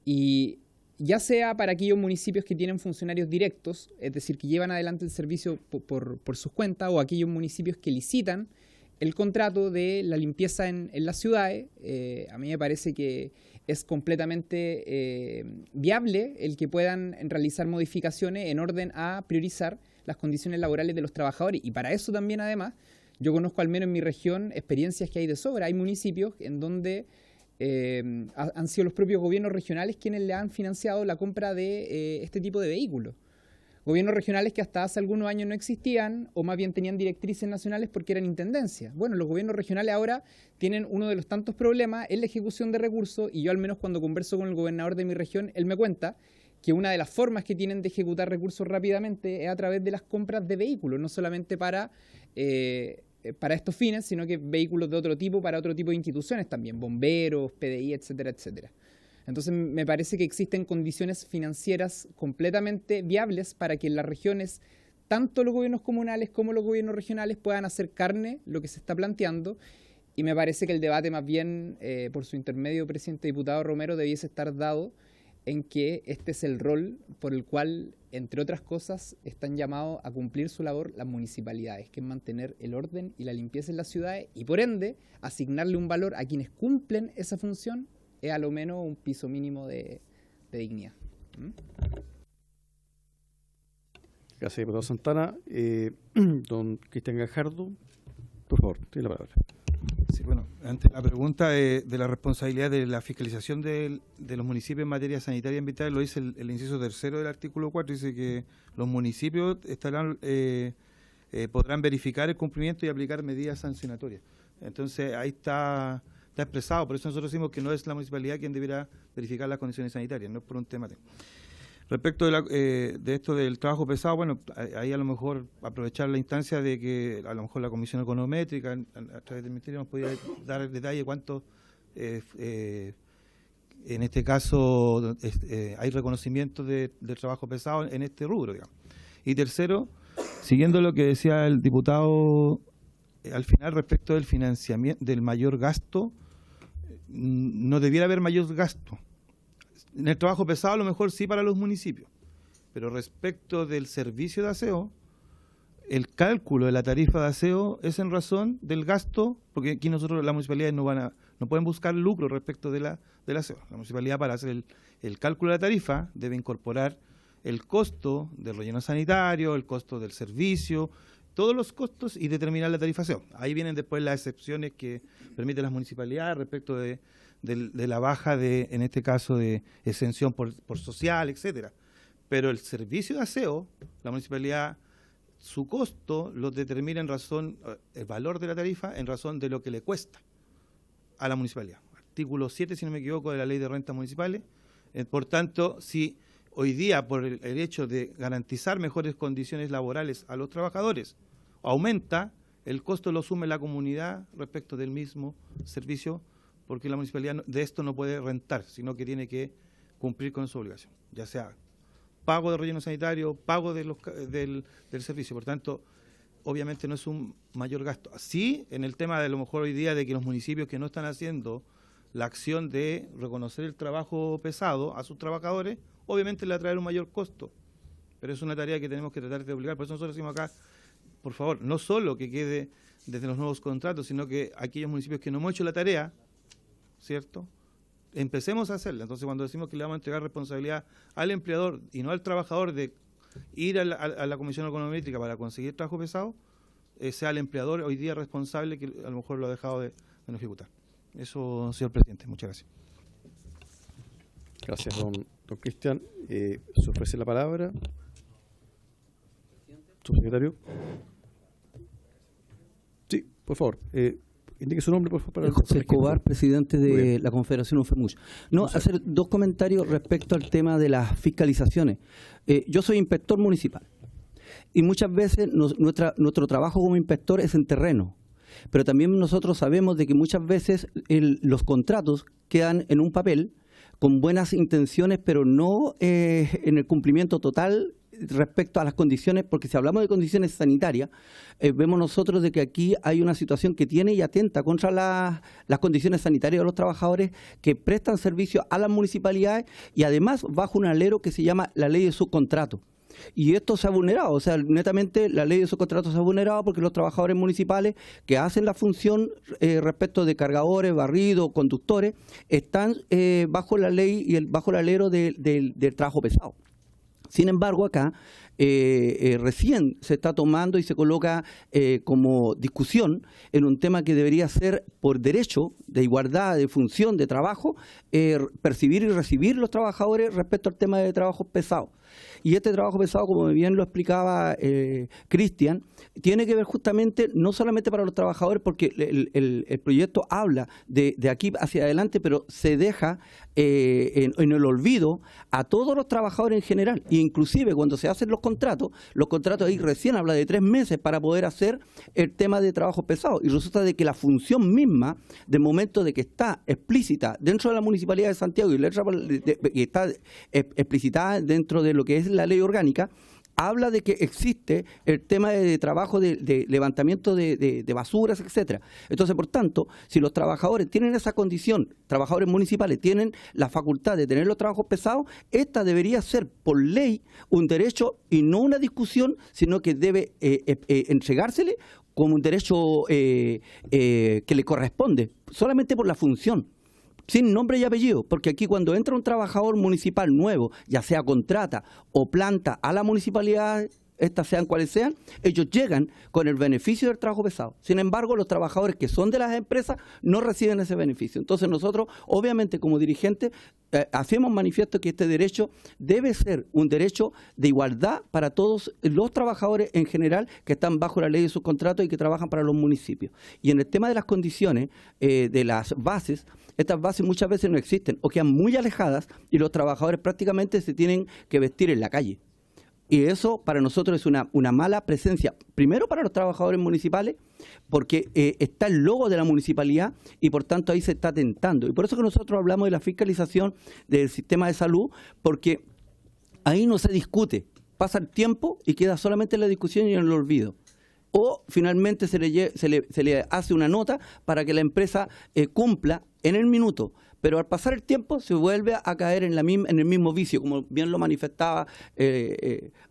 Y ya sea para aquellos municipios que tienen funcionarios directos, es decir, que llevan adelante el servicio por sus cuentas, o aquellos municipios que licitan el contrato de la limpieza en las ciudades, a mí me parece que es completamente viable el que puedan realizar modificaciones en orden a priorizar las condiciones laborales de los trabajadores. Y para eso también, además, yo conozco al menos en mi región experiencias que hay de sobra. Hay municipios en donde han sido los propios gobiernos regionales quienes le han financiado la compra de este tipo de vehículos. Gobiernos regionales que hasta hace algunos años no existían, o más bien tenían directrices nacionales porque eran intendencias. Bueno, los gobiernos regionales ahora tienen uno de los tantos problemas en la ejecución de recursos, y yo al menos cuando converso con el gobernador de mi región, él me cuenta que una de las formas que tienen de ejecutar recursos rápidamente es a través de las compras de vehículos, no solamente para estos fines, sino que vehículos de otro tipo para otro tipo de instituciones también, bomberos, PDI, etcétera, etcétera. Entonces me parece que existen condiciones financieras completamente viables para que en las regiones, tanto los gobiernos comunales como los gobiernos regionales, puedan hacer carne lo que se está planteando, y me parece que el debate más bien, por su intermedio, presidente diputado Romero, debiese estar dado en que este es el rol por el cual, entre otras cosas, están llamados a cumplir su labor las municipalidades, que es mantener el orden y la limpieza en las ciudades, y por ende, asignarle un valor a quienes cumplen esa función es a lo menos un piso mínimo de dignidad. Gracias, diputado Santana. Don Cristian Gajardo, por favor, tiene la palabra. Sí, bueno, ante la pregunta de la responsabilidad de la fiscalización de los municipios en materia sanitaria y ambiental, lo dice el inciso tercero del artículo 4, dice que los municipios podrán verificar el cumplimiento y aplicar medidas sancionatorias. Entonces, ahí está expresado, por eso nosotros decimos que no es la municipalidad quien deberá verificar las condiciones sanitarias, no es por un tema técnico. Respecto de esto del trabajo pesado, bueno, ahí a lo mejor aprovechar la instancia de que a lo mejor la Comisión Econométrica, a través del Ministerio, nos podría dar el detalle cuánto, en este caso, hay reconocimiento del trabajo pesado en este rubro, digamos. Y tercero, siguiendo lo que decía el diputado al final respecto del financiamiento, del mayor gasto, no debiera haber mayor gasto. En el trabajo pesado a lo mejor sí para los municipios, pero respecto del servicio de aseo, el cálculo de la tarifa de aseo es en razón del gasto, porque aquí nosotros, las municipalidades no pueden buscar lucro respecto del aseo. La municipalidad, para hacer el cálculo de la tarifa, debe incorporar el costo del relleno sanitario, el costo del servicio, todos los costos, y determinar la tarifa de aseo. Ahí vienen después las excepciones que permiten las municipalidades respecto de la baja en este caso, de exención por social, etcétera. Pero el servicio de aseo, la municipalidad, su costo lo determina en razón, el valor de la tarifa en razón de lo que le cuesta a la municipalidad. Artículo 7, si no me equivoco, de la Ley de Rentas Municipales. Por tanto, si hoy día, por el hecho de garantizar mejores condiciones laborales a los trabajadores, aumenta, el costo lo asume la comunidad respecto del mismo servicio, porque la municipalidad de esto no puede rentar, sino que tiene que cumplir con su obligación, ya sea pago de relleno sanitario, pago del servicio. Por tanto, obviamente no es un mayor gasto. Así, en el tema de a lo mejor hoy día de que los municipios que no están haciendo la acción de reconocer el trabajo pesado a sus trabajadores, obviamente le va a traer un mayor costo, pero es una tarea que tenemos que tratar de obligar. Por eso nosotros decimos acá, por favor, no solo que quede desde los nuevos contratos, sino que aquellos municipios que no hemos hecho la tarea, ¿cierto?, empecemos a hacerla. Entonces, cuando decimos que le vamos a entregar responsabilidad al empleador y no al trabajador de ir a la Comisión Econométrica para conseguir trabajo pesado, sea el empleador hoy día responsable, que a lo mejor lo ha dejado de no ejecutar. Eso, señor presidente. Muchas gracias. Gracias, don Cristian. Se ofrece la palabra. Subsecretario. Sí, por favor. Indique su nombre, por favor. Para José Escobar, presidente Muy de bien. la Confederación UNFEMUSH. No, hacer dos comentarios respecto al tema de las fiscalizaciones. Yo soy inspector municipal y muchas veces nuestro trabajo como inspector es en terreno, pero también nosotros sabemos de que muchas veces los contratos quedan en un papel con buenas intenciones, pero no en el cumplimiento total respecto a las condiciones, porque si hablamos de condiciones sanitarias, vemos nosotros de que aquí hay una situación que tiene y atenta contra las condiciones sanitarias de los trabajadores que prestan servicio a las municipalidades y además bajo un alero que se llama la ley de subcontrato. Y esto se ha vulnerado, o sea, netamente la ley de subcontrato se ha vulnerado porque los trabajadores municipales que hacen la función respecto de cargadores, barridos, conductores, están bajo la ley y bajo el alero del trabajo pesado. Sin embargo, acá recién se está tomando y se coloca como discusión en un tema que debería ser por derecho de igualdad, de función, de trabajo, percibir y recibir los trabajadores respecto al tema de trabajo pesado. Y este trabajo pesado, como bien lo explicaba Cristian, tiene que ver justamente no solamente para los trabajadores, porque el proyecto habla de aquí hacia adelante, pero se deja en el olvido a todos los trabajadores en general. E inclusive cuando se hacen los contratos ahí recién habla de 3 meses para poder hacer el tema de trabajo pesado. Y resulta de que la función misma, del momento de que está explícita dentro de la Municipalidad de Santiago y está explicitada dentro de lo que es la ley orgánica, habla de que existe el tema de trabajo de levantamiento de basuras, etcétera. Entonces, por tanto, si los trabajadores tienen esa condición, trabajadores municipales tienen la facultad de tener los trabajos pesados, esta debería ser por ley un derecho y no una discusión, sino que debe entregársele como un derecho que le corresponde, solamente por la función. Sin nombre y apellido, porque aquí cuando entra un trabajador municipal nuevo, ya sea contrata o planta a la municipalidad, estas sean cuales sean, ellos llegan con el beneficio del trabajo pesado. Sin embargo, los trabajadores que son de las empresas no reciben ese beneficio. Entonces nosotros, obviamente, como dirigentes, hacemos manifiesto que este derecho debe ser un derecho de igualdad para todos los trabajadores en general que están bajo la ley de subcontratos y que trabajan para los municipios. Y en el tema de las condiciones, de las bases, estas bases muchas veces no existen o quedan muy alejadas y los trabajadores prácticamente se tienen que vestir en la calle. Y eso para nosotros es una mala presencia, primero para los trabajadores municipales, porque está el logo de la municipalidad y por tanto ahí se está atentando. Y por eso que nosotros hablamos de la fiscalización del sistema de salud, porque ahí no se discute, pasa el tiempo y queda solamente en la discusión y en el olvido. O finalmente se le hace una nota para que la empresa cumpla en el minuto, pero al pasar el tiempo se vuelve a caer en el mismo vicio, como bien lo manifestaba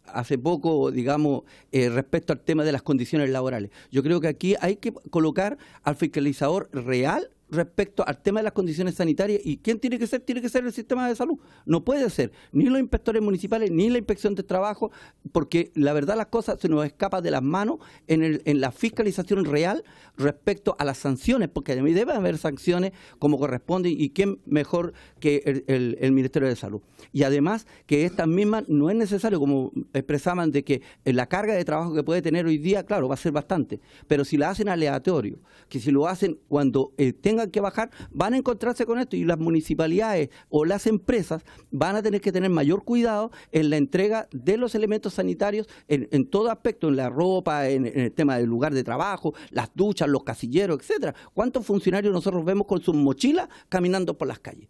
hace poco, digamos, respecto al tema de las condiciones laborales. Yo creo que aquí hay que colocar al fiscalizador real respecto al tema de las condiciones sanitarias. ¿Y quién tiene que ser? Tiene que ser el sistema de salud. No puede ser ni los inspectores municipales ni la inspección de trabajo, porque la verdad las cosas se nos escapan de las manos en la fiscalización real respecto a las sanciones, porque debe haber sanciones como corresponde y quién mejor que el Ministerio de Salud. Y además que estas mismas no es necesario, como expresaban, de que la carga de trabajo que puede tener hoy día, claro, va a ser bastante, pero si la hacen aleatorio, que si lo hacen cuando tengan que bajar, van a encontrarse con esto y las municipalidades o las empresas van a tener que tener mayor cuidado en la entrega de los elementos sanitarios en todo aspecto, en la ropa, en el tema del lugar de trabajo, las duchas, los casilleros, etcétera. ¿Cuántos funcionarios nosotros vemos con sus mochilas caminando por las calles?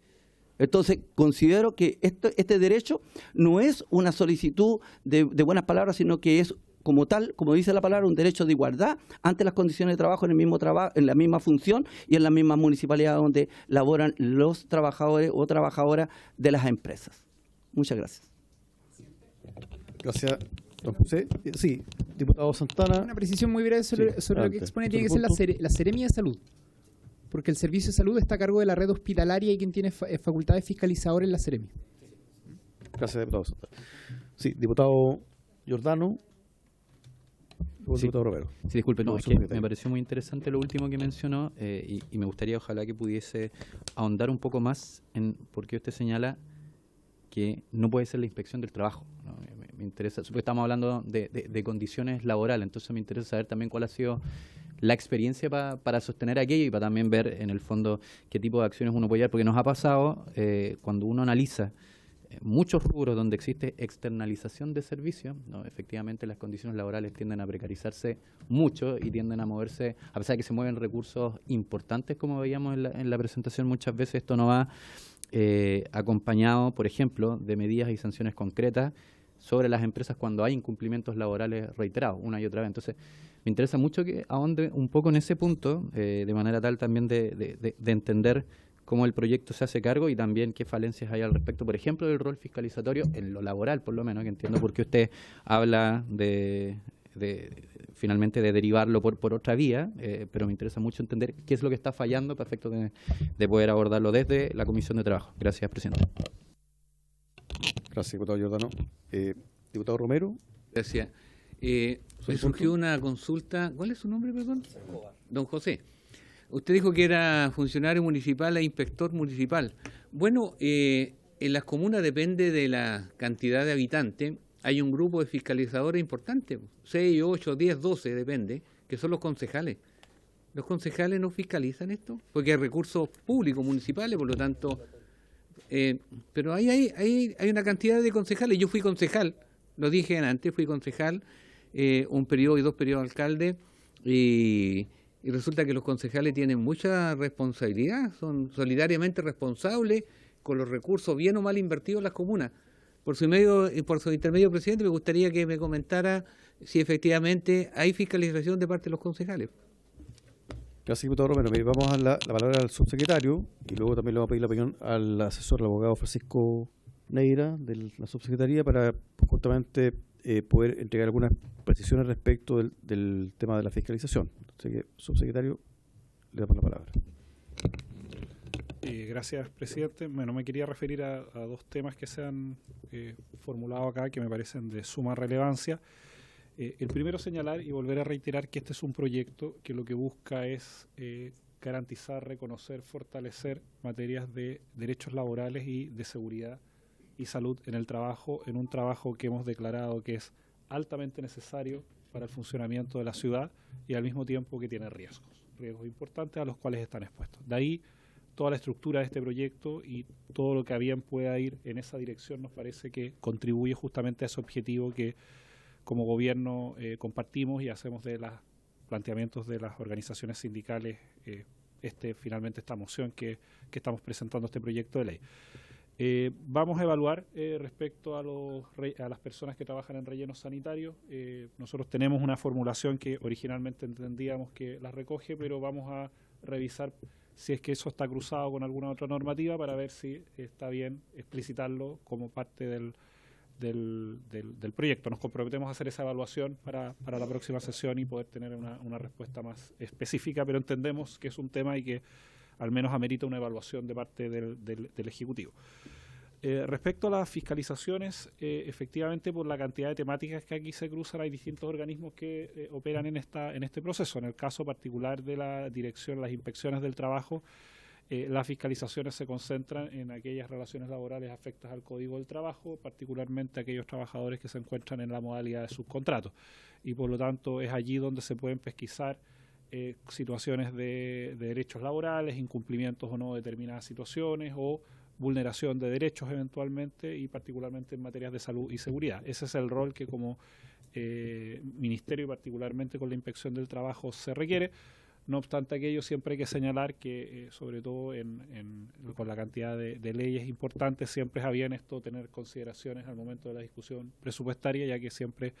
Entonces, considero que este derecho no es una solicitud de buenas palabras, sino que es como tal, como dice la palabra, un derecho de igualdad ante las condiciones de trabajo en el mismo trabajo, en la misma función y en la misma municipalidad donde laboran los trabajadores o trabajadoras de las empresas. Muchas gracias. Gracias, don José. Sí, diputado Santana. Una precisión muy breve sobre lo que expone, tiene que ser la Seremi de Salud, porque el Servicio de Salud está a cargo de la red hospitalaria y quien tiene facultades fiscalizadoras en la Seremi. Gracias, diputado Santana. Sí, diputado Giordano. Sí, Romero. sí, disculpe, no, es que me pareció muy interesante lo último que mencionó y me gustaría ojalá que pudiese ahondar un poco más en por qué usted señala que no puede ser la inspección del trabajo, ¿no? Me interesa, porque estamos hablando de condiciones laborales, entonces me interesa saber también cuál ha sido la experiencia para sostener aquello y para también ver en el fondo qué tipo de acciones uno puede llevar, porque nos ha pasado cuando uno analiza muchos rubros donde existe externalización de servicios, ¿no? Efectivamente las condiciones laborales tienden a precarizarse mucho y tienden a moverse, a pesar de que se mueven recursos importantes, como veíamos en la presentación, muchas veces esto no va acompañado, por ejemplo, de medidas y sanciones concretas sobre las empresas cuando hay incumplimientos laborales reiterados una y otra vez. Entonces, me interesa mucho que ahonde un poco en ese punto, de manera tal también de entender cómo el proyecto se hace cargo y también qué falencias hay al respecto, por ejemplo, del rol fiscalizatorio en lo laboral, por lo menos, que entiendo por qué usted habla finalmente de derivarlo por otra vía, pero me interesa mucho entender qué es lo que está fallando para efecto de poder abordarlo desde la Comisión de Trabajo. Gracias, presidente. Gracias, diputado Giordano. Diputado Romero. Gracias. Me surgió una consulta. ¿Cuál es su nombre, perdón? Don José. Usted dijo que era funcionario municipal e inspector municipal. Bueno, en las comunas depende de la cantidad de habitantes. Hay un grupo de fiscalizadores importante, 6, 8, 10, 12, depende, que son los concejales. ¿Los concejales no fiscalizan esto? Porque hay recursos públicos municipales, por lo tanto... pero hay una cantidad de concejales. Yo fui concejal, lo dije antes, fui concejal, un periodo y 2 periodos alcalde, y resulta que los concejales tienen mucha responsabilidad, son solidariamente responsables con los recursos bien o mal invertidos en las comunas. Por su intermedio, presidente, me gustaría que me comentara si efectivamente hay fiscalización de parte de los concejales. Gracias, diputado Romero. Vamos a la palabra al subsecretario y luego también le vamos a pedir la opinión al asesor, el abogado Francisco Neira, de la subsecretaría, para justamente poder entregar algunas precisiones respecto del tema de la fiscalización. Así que, subsecretario, le damos la palabra. Gracias, presidente. Bueno, me quería referir a 2 temas que se han formulado acá que me parecen de suma relevancia. El primero, señalar y volver a reiterar que este es un proyecto que lo que busca es garantizar, reconocer, fortalecer materias de derechos laborales y de seguridad y salud en el trabajo, en un trabajo que hemos declarado que es altamente necesario para el funcionamiento de la ciudad y al mismo tiempo que tiene riesgos importantes a los cuales están expuestos. De ahí toda la estructura de este proyecto y todo lo que a bien pueda ir en esa dirección nos parece que contribuye justamente a ese objetivo que como gobierno compartimos y hacemos de los planteamientos de las organizaciones sindicales finalmente esta moción que estamos presentando, este proyecto de ley. Vamos a evaluar respecto a las personas que trabajan en rellenos sanitarios. Nosotros tenemos una formulación que originalmente entendíamos que la recoge, pero vamos a revisar si es que eso está cruzado con alguna otra normativa para ver si está bien explicitarlo como parte del proyecto. Nos comprometemos a hacer esa evaluación para la próxima sesión y poder tener una respuesta más específica, pero entendemos que es un tema y que al menos amerita una evaluación de parte del Ejecutivo. Respecto a las fiscalizaciones, efectivamente por la cantidad de temáticas que aquí se cruzan hay distintos organismos que operan en este proceso. En el caso particular de la dirección, las inspecciones del trabajo, las fiscalizaciones se concentran en aquellas relaciones laborales afectas al Código del Trabajo, particularmente aquellos trabajadores que se encuentran en la modalidad de subcontrato. Y por lo tanto es allí donde se pueden pesquisar situaciones de derechos laborales, incumplimientos o no de determinadas situaciones o vulneración de derechos eventualmente y particularmente en materias de salud y seguridad. Ese es el rol que como ministerio y particularmente con la Inspección del Trabajo se requiere. No obstante aquello, siempre hay que señalar que, sobre todo con la cantidad de leyes importantes, siempre es a bien esto tener consideraciones al momento de la discusión presupuestaria, ya que siempre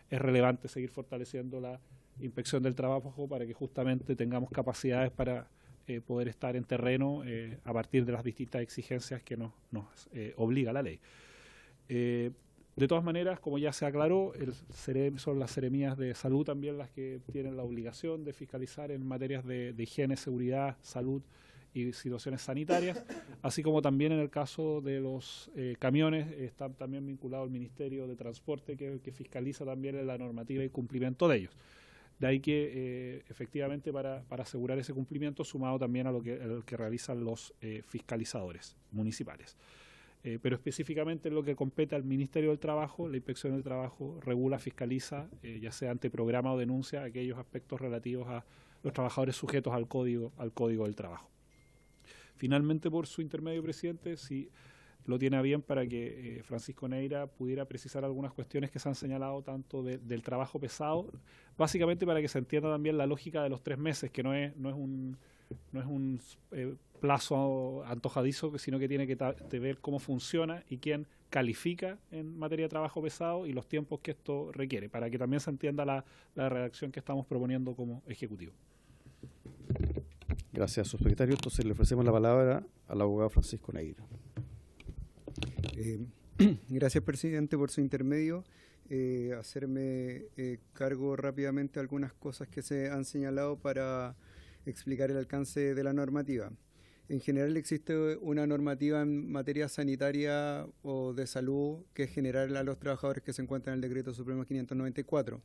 es relevante seguir fortaleciendo la Inspección del Trabajo para que justamente tengamos capacidades para poder estar en terreno a partir de las distintas exigencias que nos obliga la ley. De todas maneras, como ya se aclaró, son las seremías de salud también las que tienen la obligación de fiscalizar en materias de higiene, seguridad, salud y situaciones sanitarias, así como también en el caso de los camiones, está también vinculado al Ministerio de Transporte que fiscaliza también la normativa y cumplimiento de ellos. De ahí que efectivamente para asegurar ese cumplimiento, sumado también a lo que realizan los fiscalizadores municipales. Pero específicamente en lo que compete al Ministerio del Trabajo, la Inspección del Trabajo regula, fiscaliza, ya sea ante programa o denuncia, aquellos aspectos relativos a los trabajadores sujetos al código del trabajo. Finalmente, por su intermedio, presidente, si lo tiene a bien para que Francisco Neira pudiera precisar algunas cuestiones que se han señalado tanto del trabajo pesado, básicamente para que se entienda también la lógica de los 3 meses, que no es un plazo antojadizo, sino que tiene que ver cómo funciona y quién califica en materia de trabajo pesado y los tiempos que esto requiere, para que también se entienda la redacción que estamos proponiendo como Ejecutivo. Gracias, subsecretario. Entonces le ofrecemos la palabra al abogado Francisco Neira. Gracias, presidente, por su intermedio. Hacerme cargo rápidamente de algunas cosas que se han señalado para explicar el alcance de la normativa. En general existe una normativa en materia sanitaria o de salud que es general a los trabajadores que se encuentran en el Decreto Supremo 594.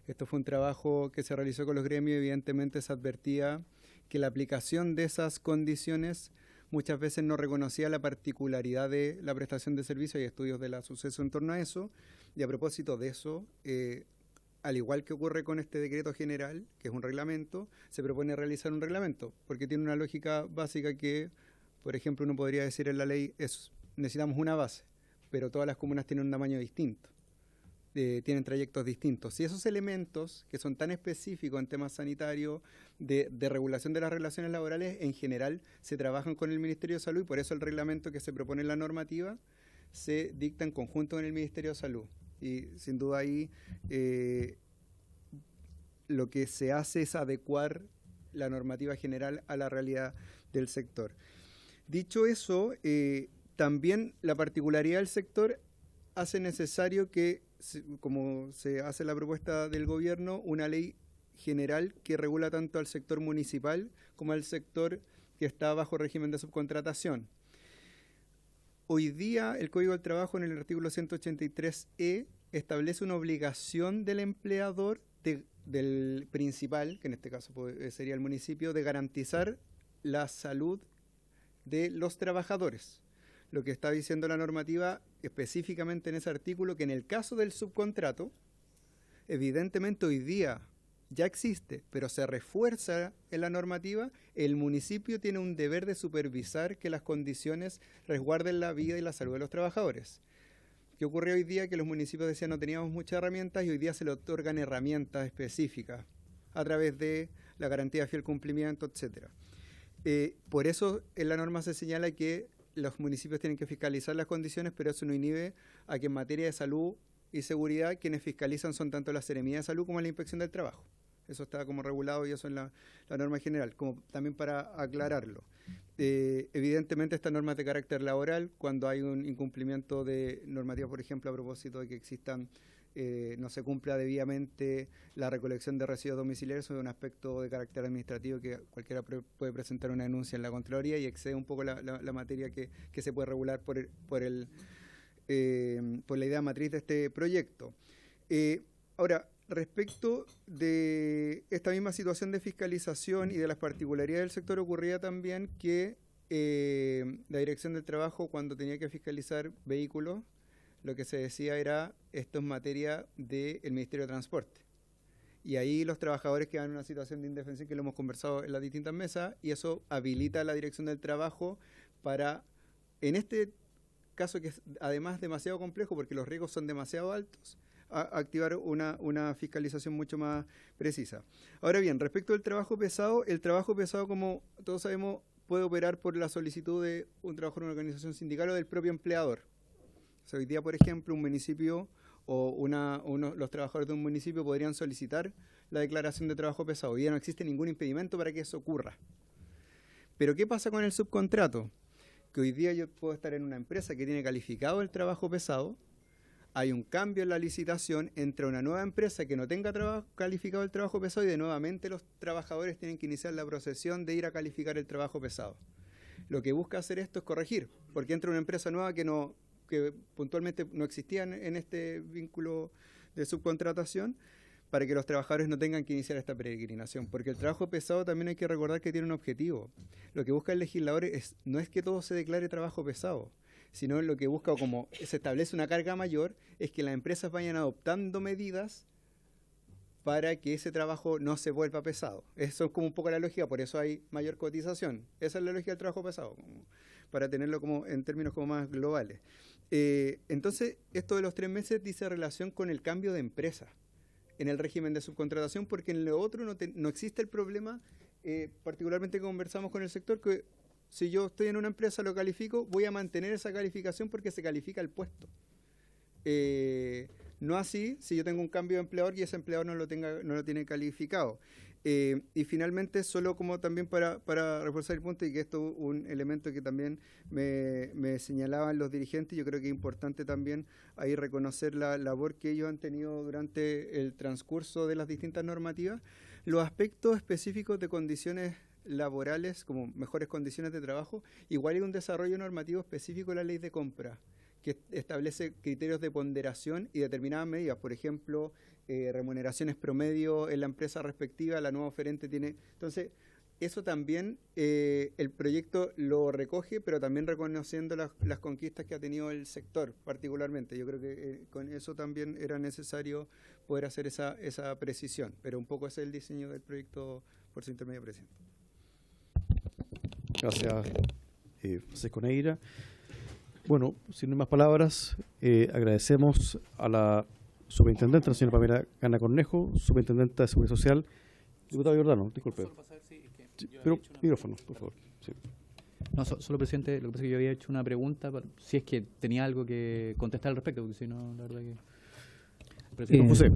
Esto fue un trabajo que se realizó con los gremios y evidentemente se advertía que la aplicación de esas condiciones muchas veces no reconocía la particularidad de la prestación de servicios y estudios de la suceso en torno a eso. Y a propósito de eso, al igual que ocurre con este decreto general, que es un reglamento, se propone realizar un reglamento, porque tiene una lógica básica que, por ejemplo, uno podría decir en la ley, necesitamos una base, pero todas las comunas tienen un tamaño distinto, tienen trayectos distintos. Y esos elementos, que son tan específicos en temas sanitarios, de regulación de las relaciones laborales, en general se trabajan con el Ministerio de Salud y por eso el reglamento que se propone en la normativa se dicta en conjunto con el Ministerio de Salud. Y sin duda ahí lo que se hace es adecuar la normativa general a la realidad del sector. Dicho eso, también la particularidad del sector hace necesario que, como se hace la propuesta del gobierno, una ley general que regula tanto al sector municipal como al sector que está bajo régimen de subcontratación. Hoy día el Código del Trabajo en el artículo 183E establece una obligación del empleador, del principal, que en este caso sería el municipio, de garantizar la salud de los trabajadores. Lo que está diciendo la normativa específicamente en ese artículo, que en el caso del subcontrato, evidentemente hoy día ya existe, pero se refuerza en la normativa, el municipio tiene un deber de supervisar que las condiciones resguarden la vida y la salud de los trabajadores. ¿Qué ocurre hoy día? Que los municipios decían no teníamos muchas herramientas y hoy día se le otorgan herramientas específicas a través de la garantía de fiel cumplimiento, etc. Por eso en la norma se señala que los municipios tienen que fiscalizar las condiciones, pero eso no inhibe a que en materia de salud y seguridad quienes fiscalizan son tanto la Seremía de Salud como la Inspección del Trabajo. Eso está como regulado y eso en la norma general, como también para aclararlo. Evidentemente esta norma es de carácter laboral. Cuando hay un incumplimiento de normativa, por ejemplo, a propósito de que existan, no se cumpla debidamente la recolección de residuos domiciliarios, eso es un aspecto de carácter administrativo que cualquiera puede presentar una denuncia en la Contraloría y excede un poco la materia que se puede regular por la idea matriz de este proyecto. Ahora, respecto de esta misma situación de fiscalización y de las particularidades del sector, ocurría también que la Dirección del Trabajo, cuando tenía que fiscalizar vehículos, lo que se decía era, esto es materia del Ministerio de Transporte. Y ahí los trabajadores quedan en una situación de indefensión que lo hemos conversado en las distintas mesas, y eso habilita a la Dirección del Trabajo para, en este caso que es además demasiado complejo porque los riesgos son demasiado altos, activar una fiscalización mucho más precisa. Ahora bien, respecto al trabajo pesado, el trabajo pesado, como todos sabemos, puede operar por la solicitud de un trabajador de una organización sindical o del propio empleador. O sea, hoy día, por ejemplo, un municipio o los trabajadores de un municipio podrían solicitar la declaración de trabajo pesado. Hoy día no existe ningún impedimento para que eso ocurra. Pero ¿qué pasa con el subcontrato? Que hoy día yo puedo estar en una empresa que tiene calificado el trabajo pesado, hay un cambio en la licitación, entra una nueva empresa que no tenga calificado el trabajo pesado y de nuevamente los trabajadores tienen que iniciar la procesión de ir a calificar el trabajo pesado. Lo que busca hacer esto es corregir, porque entra una empresa nueva que puntualmente no existía en este vínculo de subcontratación, para que los trabajadores no tengan que iniciar esta peregrinación, porque el trabajo pesado también hay que recordar que tiene un objetivo. Lo que busca el legislador no es que todo se declare trabajo pesado, sino lo que busca, como se establece una carga mayor, es que las empresas vayan adoptando medidas para que ese trabajo no se vuelva pesado. Eso es como un poco la lógica, por eso hay mayor cotización. Esa es la lógica del trabajo pesado, como para tenerlo como en términos como más globales. Entonces, esto de los 3 meses dice relación con el cambio de empresa en el régimen de subcontratación, porque en lo otro no existe el problema, particularmente que conversamos con el sector, que si yo estoy en una empresa, lo califico, voy a mantener esa calificación porque se califica el puesto. No así si yo tengo un cambio de empleador y ese empleador no lo tiene calificado. Y finalmente, solo como también para reforzar el punto, y que esto es un elemento que también me señalaban los dirigentes, yo creo que es importante también ahí reconocer la labor que ellos han tenido durante el transcurso de las distintas normativas, los aspectos específicos de condiciones laborales, como mejores condiciones de trabajo. Igual hay un desarrollo normativo específico de la ley de compra, que establece criterios de ponderación y determinadas medidas, por ejemplo, remuneraciones promedio en la empresa respectiva, la nueva oferente tiene... Entonces, eso también el proyecto lo recoge, pero también reconociendo las conquistas que ha tenido el sector particularmente. Yo creo que con eso también era necesario poder hacer esa precisión, pero un poco ese es el diseño del proyecto por su intermedio, presidente. Gracias, Francisco Neira. Bueno, sin más palabras, agradecemos a la superintendente, la señora Pamela Gana Cornejo, superintendenta de Seguridad Social. Diputado Giordano, disculpe. Pero micrófono, por favor. Sí. No, solo, presidente, lo que pasa es que yo había hecho una pregunta, si es que tenía algo que contestar al respecto, porque si no, la verdad que... José,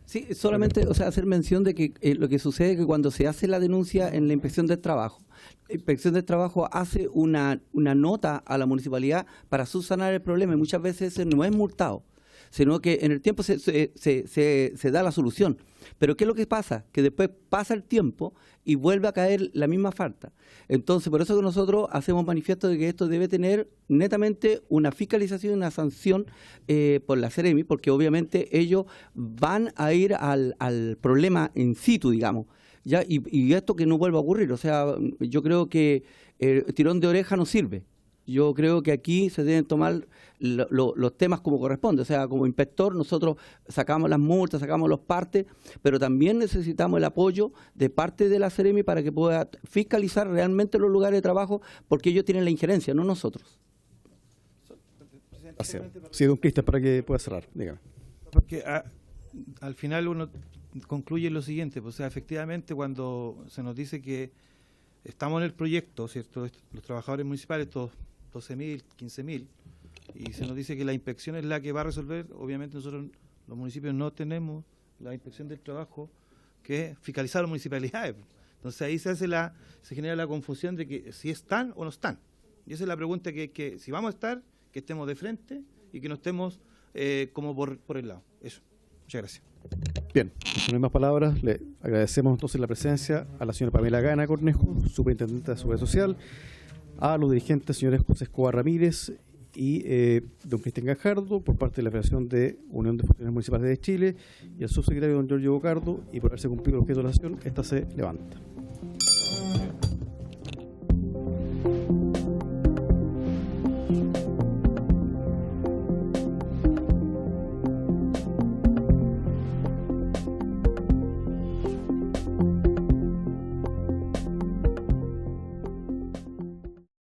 sí, solamente, o sea, hacer mención de que lo que sucede es que cuando se hace la denuncia en la Inspección del Trabajo, la Inspección del Trabajo hace una nota a la municipalidad para subsanar el problema, y muchas veces ese no es multado, sino que en el tiempo se da la solución. Pero ¿qué es lo que pasa? Que después pasa el tiempo y vuelve a caer la misma falta. Entonces, por eso que nosotros hacemos manifiesto de que esto debe tener netamente una fiscalización y una sanción por la Seremi, porque obviamente ellos van a ir al problema in situ, digamos. ¿Ya? Y esto que no vuelva a ocurrir. O sea, yo creo que el tirón de oreja no sirve. Yo creo que aquí se deben tomar los temas como corresponde. O sea, como inspector nosotros sacamos las multas, sacamos los partes, pero también necesitamos el apoyo de parte de la Seremi para que pueda fiscalizar realmente los lugares de trabajo, porque ellos tienen la injerencia, no nosotros. Gracias. Sí, don Cristian, para que pueda cerrar. Dígame. Porque al final uno concluye lo siguiente, pues, o sea, efectivamente cuando se nos dice que estamos en el proyecto, ¿cierto? Los trabajadores municipales, todos 12.000, 15.000, y se nos dice que la inspección es la que va a resolver. Obviamente nosotros, los municipios, no tenemos la inspección del trabajo, que es fiscalizar a las municipalidades. Entonces ahí se genera la confusión de que si están o no están. Y esa es la pregunta que si vamos a estar, que estemos de frente y que no estemos como por el lado. Eso. Muchas gracias. Bien, no hay más palabras. Le agradecemos entonces la presencia a la señora Pamela Gana Cornejo, superintendente de Seguridad Social, a los dirigentes señores José Escobar Ramírez y don Cristian Gajardo, por parte de la Federación de Unión de Funcionarios Municipales de Chile, y al subsecretario don Giorgio Bocardo, y por haberse cumplido el objeto de la sesión, esta se levanta.